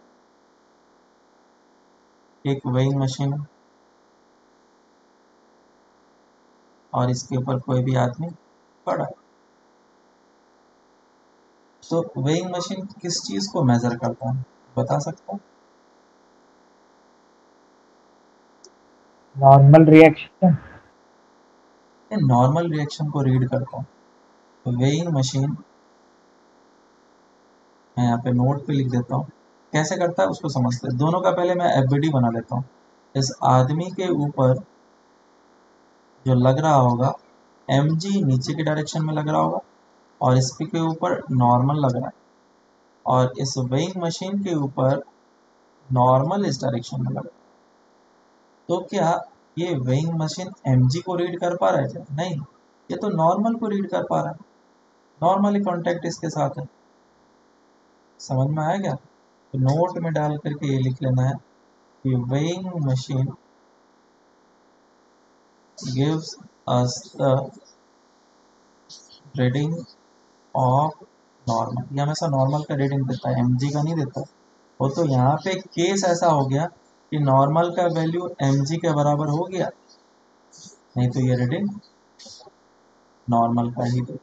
एक वेइंग मशीन है और इसके ऊपर कोई भी आदमी खड़ा है, तो वेइंग मशीन किस चीज को मेजर करता है, बता सकता है? Normal reaction. नॉर्मल रिएक्शन को रीड करता है। तो वेइंग मशीन, मैं यहाँ पे नोट पे लिख देता हूँ कैसे करता है, उसको समझते हैं। दोनों का पहले मैं एफबीडी बना लेता हूँ। इस आदमी के ऊपर जो लग रहा होगा mg नीचे की डायरेक्शन में लग रहा होगा और इसके के ऊपर नॉर्मल लग रहा है, और इस वेइंग मशीन के ऊपर नॉर्मल इस डायरेक्शन में लग रहा है। तो क्या ये वेइंग मशीन mg को रीड कर पा रहा है क्या? नहीं, ये तो नॉर्मल को रीड कर पा रहा है। नॉर्मली कांटेक्ट इसके साथ है। समझ में आया क्या? तो नोट में डाल करके ये लिख लेना है कि weighing machine gives us the reading of normal। ये हमेशा नॉर्मल का रीडिंग देता है, mg का नहीं देता। वो तो यहाँ पे केस ऐसा हो गया कि नॉर्मल का वैल्यू mg के बराबर हो गया, नहीं तो ये रीडिंग नॉर्मल का ही दे।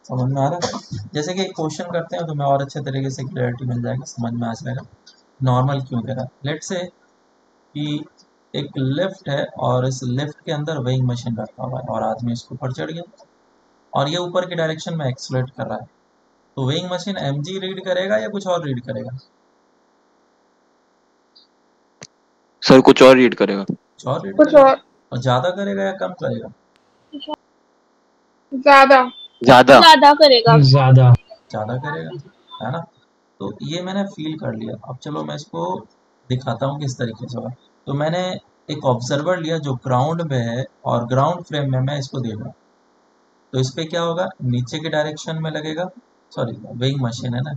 समझ में आ रहा है? जैसे कि एक क्वेश्चन करते हैं तो मैं और अच्छे तरीके से क्लियरिटी मिल जाएगा, समझ में आ जाएगा नॉर्मल क्यों कह रहा है। लेट से कि एक लिफ्ट है और इस लिफ्ट के अंदर वेइंग मशीन रखा हुआ है और आदमी इसके ऊपर चढ़ गया और ये ऊपर की डायरेक्शन में एक्सलेट कर रहा है। तो वेइंग मशीन mg रीड करेगा या कुछ और रीड करेगा? सर कुछ और रीड करेगा। कुछ और रीड कुछ करेगा। और और ज़्यादा करेगा या कम करेगा? ज्यादा। ज्यादा। ज्यादा करेगा। ज्यादा। ज़्यादा करेगा, है ना। तो ये मैंने फील कर लिया। अब चलो मैं इसको दिखाता हूँ किस तरीके से होगा। तो मैंने एक ऑब्जर्वर लिया जो ग्राउंड में है और ग्राउंड फ्रेम में मैं इसको देख रहा हूँ। तो इस पे क्या होगा, नीचे के डायरेक्शन में लगेगा, सॉरी वेइंग मशीन है ना,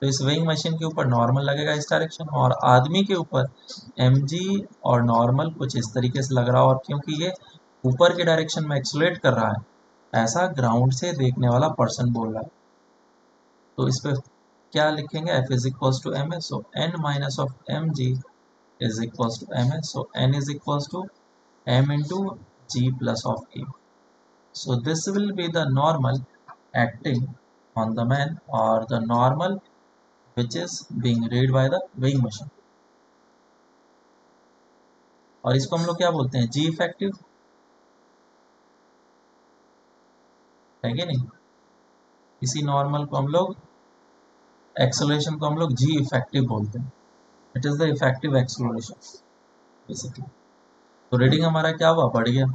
तो इस वेइंग मशीन के ऊपर नॉर्मल लगेगा इस डायरेक्शन में, और आदमी के ऊपर mg और नॉर्मल कुछ इस तरीके से लग रहा है। और क्योंकि ये ऊपर के डायरेक्शन में एक्सलेट कर रहा है, ऐसा ग्राउंड से देखने वाला पर्सन बोल रहा है। तो इस पे क्या लिखेंगे, f is equals to M S, so n minus of M G is equals to M S, so n is equals to m into G plus of A. So this will be the normal acting on the man, or the normal which is being read by the weighing machine। और इसको हम लोग क्या बोलते हैं, जी effective. है कि नहीं। इसी नॉर्मल को हम लोग, एक्सेलरेशन को हम लोग जी इफेक्टिव बोलते हैं। It is the effective acceleration basically. तो रीडिंग हमारा क्या हुआ, बढ़ गया।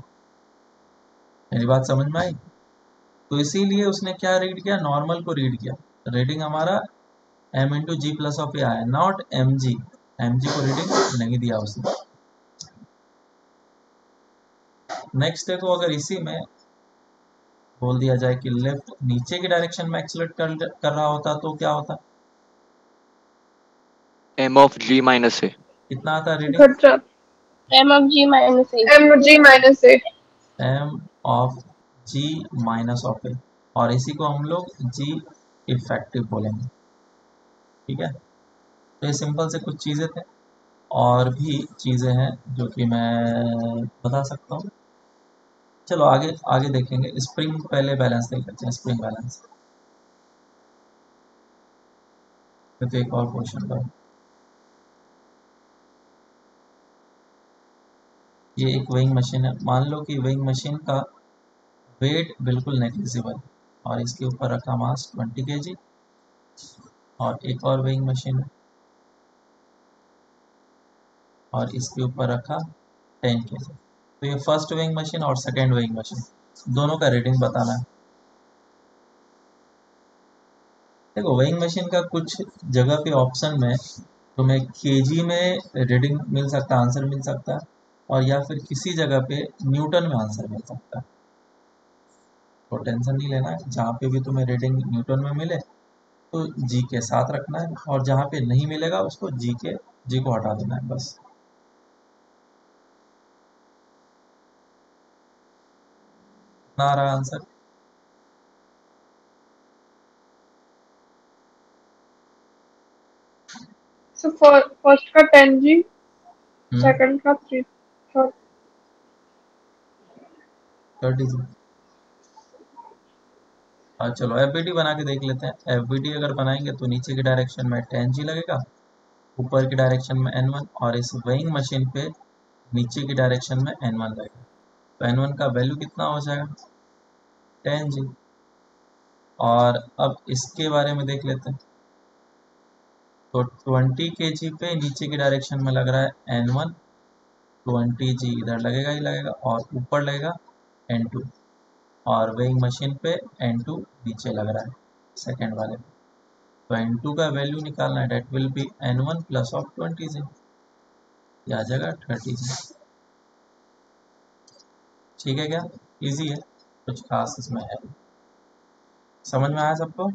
मेरी बात समझ में आई। तो इसीलिए उसने क्या रीड किया, नॉर्मल को रीड किया। रीडिंग हमारा m into G plus of A आया, नॉट एम जी को रीडिंग नहीं दिया उसने। नेक्स्ट देखो, अगर इसी में बोल दिया जाए कि लेफ्ट नीचे की डायरेक्शन में एक्सेलरेट कर रहा होता तो क्या होता, m of g minus a। कितना आता रीडिंग, घट जाता m of g minus a। mg minus a। m of g minus of A, और इसी को हम लोग g इफेक्टिव बोलेंगे। ठीक है, तो ये सिंपल से कुछ चीज़ें थे, और भी चीज़ें हैं जो कि मैं बता सकता हूँ। चलो आगे आगे देखेंगे। स्प्रिंग पहले बैलेंस देख लेते हैं, स्प्रिंग बैलेंस। तो एक और क्वेश्चन का, ये एक वेइंग मशीन है। मान लो कि वेइंग मशीन का वेट बिल्कुल नेग्लिजिबल, और इसके ऊपर रखा मास 20 kg, और एक और वेइंग मशीन है और इसके ऊपर रखा 10 kg। तो ये फर्स्ट वेइंग मशीन और सेकेंड वेइंग मशीन, दोनों का रीडिंग बताना है। देखो, वेइंग मशीन का कुछ जगह पे ऑप्शन में तुम्हें केजी में रीडिंग मिल सकता है, आंसर मिल सकता है, और या फिर किसी जगह पे न्यूटन में आंसर मिल सकता है। तो टेंशन नहीं लेना है, जहाँ पे भी तुम्हें रीडिंग न्यूटन में मिले तो जी के साथ रखना है, और जहाँ पे नहीं मिलेगा उसको जी को हटा देना है बस। ना आ रहा आंसर, So फर्स्ट का 10g, सेकंड का 3, थर्ड 30 जी। और चलो एफबीटी बना के देख लेते हैं। एफबीटी अगर बनाएंगे तो नीचे की डायरेक्शन में 10g लगेगा, ऊपर की डायरेक्शन में n1, और इस वेइंग मशीन पे नीचे की डायरेक्शन में n1 लगेगा। तो n1 का वैल्यू कितना हो जाएगा, 10g। और अब इसके बारे में देख लेते हैं। तो 20 kg पे नीचे की डायरेक्शन में लग रहा है n1, 20g इधर लगेगा ही लगेगा, और ऊपर लगेगा n2, और वेइंग मशीन पे n2 नीचे लग रहा है सेकेंड वाले पे। तो n2 का वैल्यू निकालना है, that will be n1 plus of 20g, ये आ जाएगा 30g। ठीक है क्या, इजी है, कुछ खास इसमें है। समझ में आया सबको।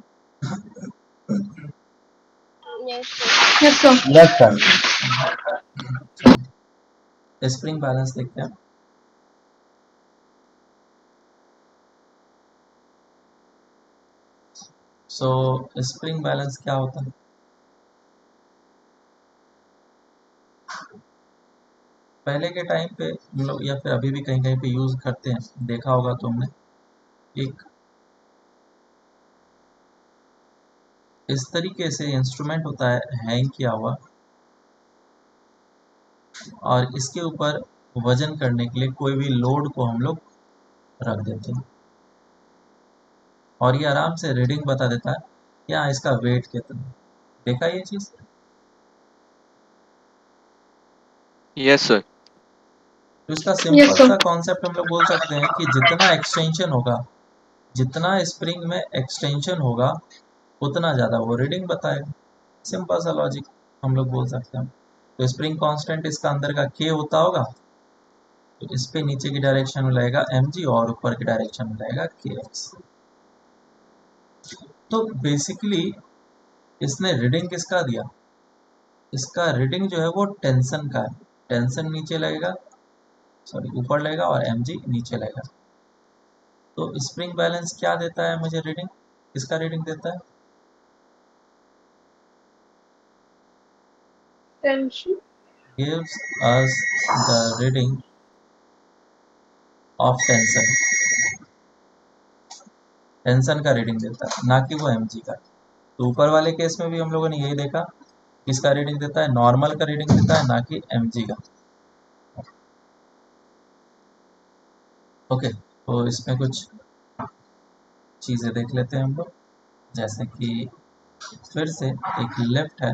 yes yes sir। Yes sir. Spring balance देखते हैं। सो स्प्रिंग बैलेंस क्या होता है, पहले के टाइम पे हम लोग, या फिर अभी भी कहीं कहीं पे यूज करते हैं, देखा होगा तुमने, एक इस तरीके से इंस्ट्रूमेंट होता है हैंग किया हुआ, और इसके ऊपर वजन करने के लिए कोई भी लोड को हम लोग रख देते हैं, और ये आराम से रीडिंग बता देता है क्या इसका वेट कितना। देखा ये चीज, यस सर। तो इसका yes सिंपल sir। सा कॉन्सेप्ट हम लोग बोल सकते हैं कि जितना एक्सटेंशन होगा, जितना स्प्रिंग में एक्सटेंशन होगा, उतना ज़्यादा वो रीडिंग बताएगा। सिंपल सा लॉजिक हम लोग बोल सकते हैं। तो स्प्रिंग कांस्टेंट इसका अंदर का के होता होगा, तो इस पे नीचे की डायरेक्शन में लगेगा mg, और ऊपर की डायरेक्शन में लगेगा kx। तो बेसिकली इसने रीडिंग किसका दिया, इसका रीडिंग जो है वो टेंशन का है। टेंशन नीचे लगेगा, सॉरी ऊपर लगेगा, और mg नीचे लगेगा। तो स्प्रिंग बैलेंस क्या देता है मुझे रीडिंग, किसका रीडिंग देता है, tension gives us the reading of tension. Tension का रीडिंग देता है, ना कि वो mg का। तो ऊपर वाले केस में भी हम लोगों ने यही देखा, किसका रीडिंग देता है, नॉर्मल का रीडिंग देता है, ना कि mg का। ओके, तो इसमें कुछ चीज़ें देख लेते हैं हम लोग, जैसे कि फिर से एक लेफ्ट है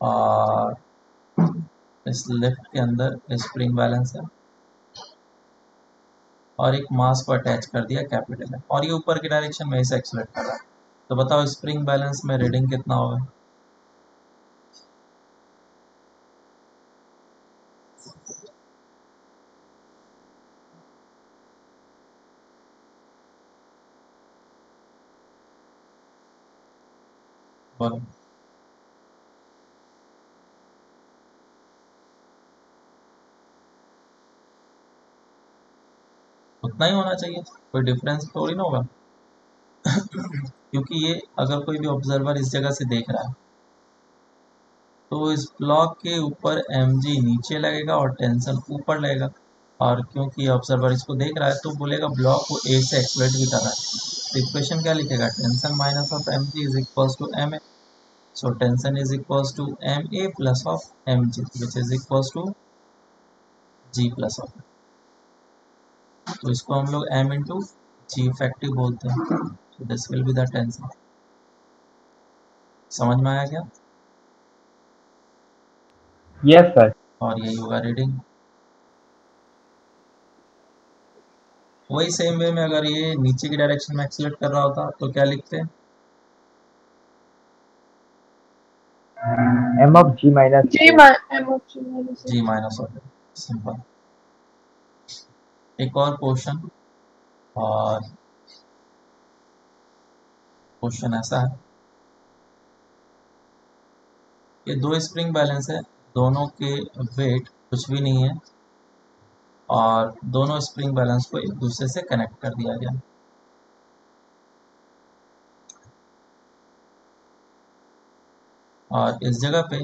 और इस लिफ्ट के अंदर स्प्रिंग बैलेंस है और एक मास को अटैच कर दिया कैपिटल है और ये ऊपर की डायरेक्शन में इसे एक्सलेट कर रहा है। तो बताओ स्प्रिंग बैलेंस में रीडिंग कितना होगा? बोलो। उतना ही होना चाहिए, कोई डिफरेंस थोड़ी ना होगा। क्योंकि ये अगर कोई भी ऑब्जर्वर इस जगह से देख रहा है तो इस ब्लॉक के ऊपर mg नीचे लगेगा और टेंशन ऊपर लगेगा, और क्योंकि ऑब्जर्वर इसको देख रहा है तो बोलेगा ब्लॉक को ए से एक्सलेट भी कर रहा है। तो इक्वेशन क्या लिखेगा? Tension minus of mg is equals to ma। So tension is equals to ma plus of mg which is equals to g plus of. तो इसको हम लोग m इंटू जी इफेक्टिव बोलते हैं। तो this will be the tension. समझ में आया क्या? Yes sir. और यही होगा रीडिंग। वही सेम वे में अगर ये नीचे की डायरेक्शन में एक्सीलरेट कर रहा होता तो क्या लिखते हैं? m of g minus G a। M of G minus G minus of. Simple. एक और क्वेश्चन, और क्वेश्चन ऐसा है, ये दो स्प्रिंग बैलेंस है, दोनों के वेट कुछ भी नहीं है और दोनों स्प्रिंग बैलेंस को एक दूसरे से कनेक्ट कर दिया गया। और इस जगह पे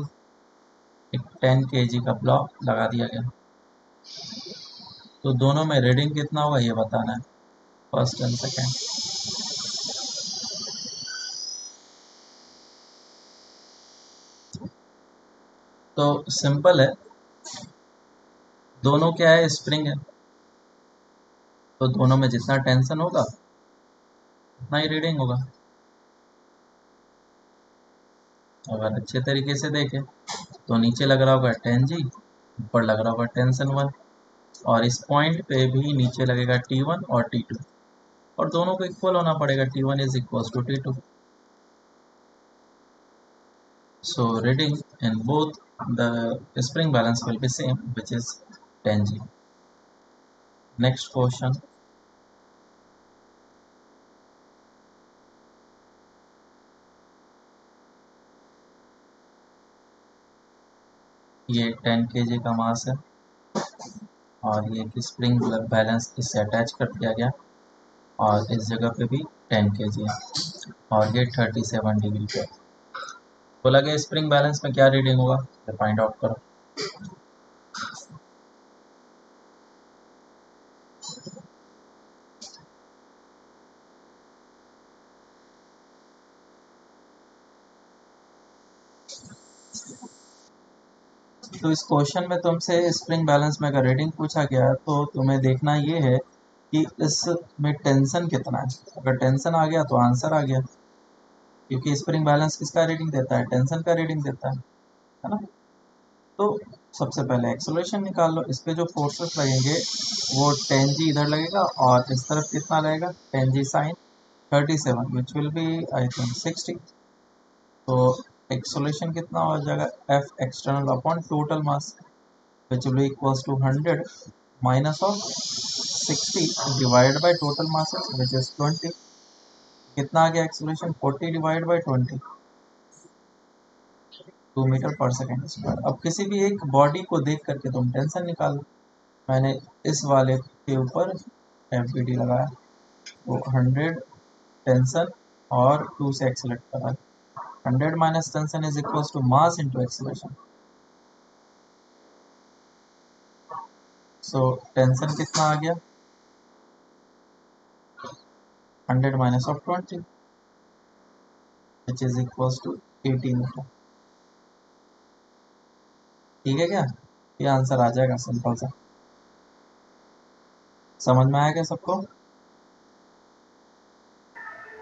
एक 10 kg का ब्लॉक लगा दिया गया। तो दोनों में रीडिंग कितना होगा ये बताना है, फर्स्ट एंड सेकेंड। तो सिंपल है, दोनों क्या है? स्प्रिंग है, तो दोनों में जितना टेंशन होगा उतना ही रीडिंग होगा। अगर अच्छे तरीके से देखें तो नीचे लग रहा होगा 10g, ऊपर लग रहा होगा टेंशन 1, और इस पॉइंट पे भी नीचे लगेगा T1 और T2, और दोनों को इक्वल होना पड़ेगा। T1 is equal to T2। So reading in both the spring balance will be same which is 10g। Next question, ये 10 kg का मास है और ये स्प्रिंग बैलेंस इससे अटैच कर दिया गया और इस जगह पे भी 10 kg है और ये 37 डिग्री पे। बोला गया स्प्रिंग बैलेंस में क्या रीडिंग होगा, तो फाइंड आउट करो। तो इस क्वेश्चन में तुमसे स्प्रिंग बैलेंस में अगर रीडिंग पूछा गया तो तुम्हें देखना ये है कि इसमें टेंशन कितना है। अगर टेंशन आ गया तो आंसर आ गया, क्योंकि स्प्रिंग बैलेंस किसका रीडिंग देता है? टेंशन का रीडिंग देता है ना। तो सबसे पहले एक्सेलरेशन निकाल लो। इस पे जो फोर्सेस लगेंगे वो 10g इधर लगेगा और इस तरफ कितना लगेगा? 10g sine 37 which will be I think 60। तो एक्सेलरेशन कितना हो जाएगा? F external upon total mass which will be equals to 100 minus of 60 divided by total mass which is 20। कितना आ गया acceleration? 40 divide by 20, 2 metre per second square. अब किसी भी एक बॉडी को देख करके तुम टेंशन निकालो। मैंने इस वाले के ऊपर FBD लगाया तो 100 टेंशन और 2 से एक्सेलरेट करा। 100 minus tension is equal to mass into acceleration. So tension कितना आ गया? 100 minus of 20 which is equal to 80 metre. ठीक है क्या? ये आंसर आ जाएगा सिंपल सा। समझ में आया क्या सबको?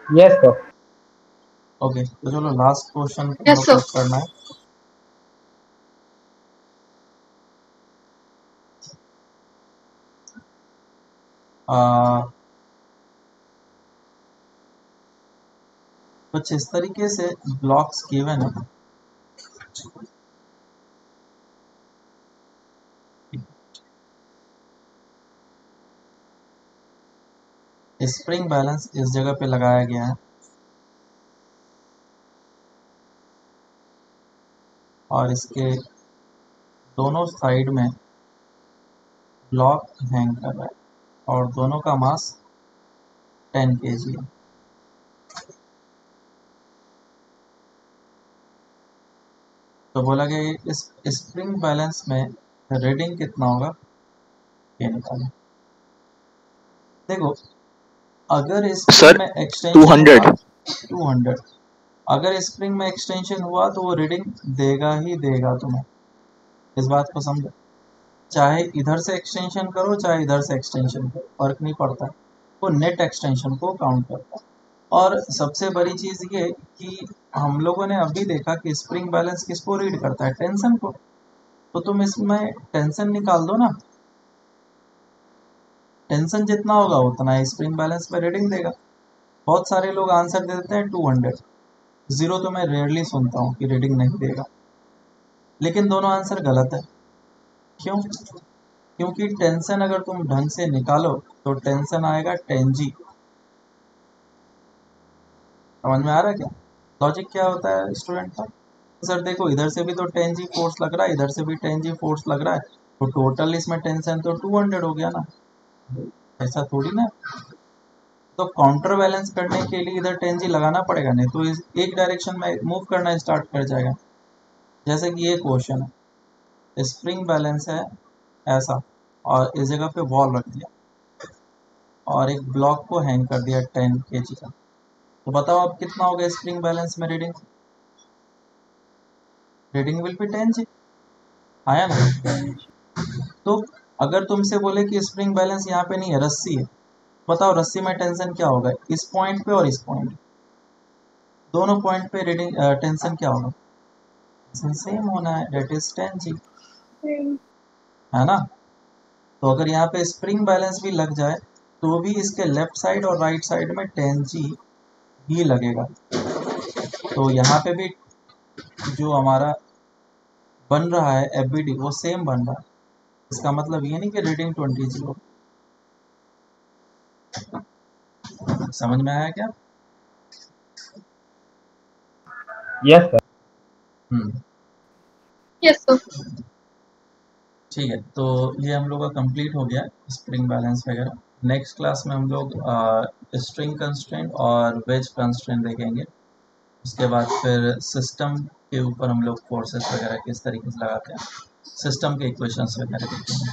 Yes sir. ओके, तो चलो लास्ट क्वेश्चन हम Yes, लोग sir. को करना है। कुछ इस तरीके से ब्लॉक्स गिवन है, स्प्रिंग बैलेंस इस जगह पे लगाया गया है और इसके दोनों साइड में ब्लॉक हैंग कर रहा है और दोनों का मास 10 kg है। तो बोला गया इस स्प्रिंग बैलेंस में रीडिंग कितना होगा ये निकालें। देखो, अगर स्प्रिंग सर में एक्सटेंशन 200। हुआ 200, अगर स्प्रिंग में एक्सटेंशन हुआ तो वो रीडिंग देगा ही देगा तुम्हें, इस बात को समझो। चाहे इधर से एक्सटेंशन करो चाहे इधर से एक्सटेंशन करो, फर्क नहीं पड़ता, वो नेट एक्सटेंशन को काउंट करता है। और सबसे बड़ी चीज़ ये कि हम लोगों ने अभी देखा कि स्प्रिंग बैलेंस किसको रीड करता है, टेंशन को। तो तुम इसमें टेंशन निकाल दो ना, टेंशन जितना होगा उतना स्प्रिंग बैलेंस में रीडिंग देगा। बहुत सारे लोग आंसर दे देते हैं 200, 0 तो मैं रेयरली सुनता हूँ कि रीडिंग नहीं देगा, लेकिन दोनों आंसर गलत है। क्यों? क्योंकि टेंशन अगर तुम ढंग से निकालो तो टेंशन आएगा 10G। समझ में आ रहा है क्या लॉजिक क्या होता है स्टूडेंट का? सर देखो, इधर से भी तो 10G फोर्स लग रहा है, इधर से भी 10G फोर्स लग रहा है, तो टोटल इसमें टेंशन तो 200 हो गया ना। ऐसा थोड़ी ना, तो काउंटर बैलेंस करने के लिए इधर 10G लगाना पड़ेगा, नहीं तो इस एक डायरेक्शन में मूव करना स्टार्ट कर जाएगा। जैसे कि ये क्वेश्चन है, स्प्रिंग बैलेंस है ऐसा और इस जगह पे वॉल रख दिया और एक ब्लॉक को हैंग कर दिया 10 kg का, तो बताओ अब कितना हो गया स्प्रिंग बैलेंस में reading? Reading will be 10G, आया ना? तो अगर तुमसे बोले कि स्प्रिंग बैलेंस यहाँ पे नहीं है, रस्सी है, बताओ रस्सी में टेंशन क्या होगा, इस पॉइंट पे और इस पॉइंट, दोनों पॉइंट पे रीडिंग टेंशन क्या होगा? सेम होना है, डेट इज 10G, है ना? तो अगर यहाँ पे स्प्रिंग बैलेंस भी लग जाए तो भी इसके लेफ्ट साइड और राइट साइड में 10G ही लगेगा। तो यहाँ पे भी जो हमारा बन रहा है FBD वो सेम बन रहा है, इसका मतलब ये नहीं कि रीडिंग 20G हो। समझ में आया क्या? Yes sir. Yes, sir. ठीक है, तो ये हम लोग का कंप्लीट हो गया स्प्रिंग बैलेंस वगैरह। नेक्स्ट क्लास में हम लोग स्ट्रिंग कंस्ट्रेंट और वेज कंस्ट्रेंट देखेंगे। उसके बाद फिर सिस्टम के ऊपर हम लोग फोर्सेस वगैरह किस तरीके से लगाते हैं, सिस्टम के इक्वेशंस वगैरह देखेंगे।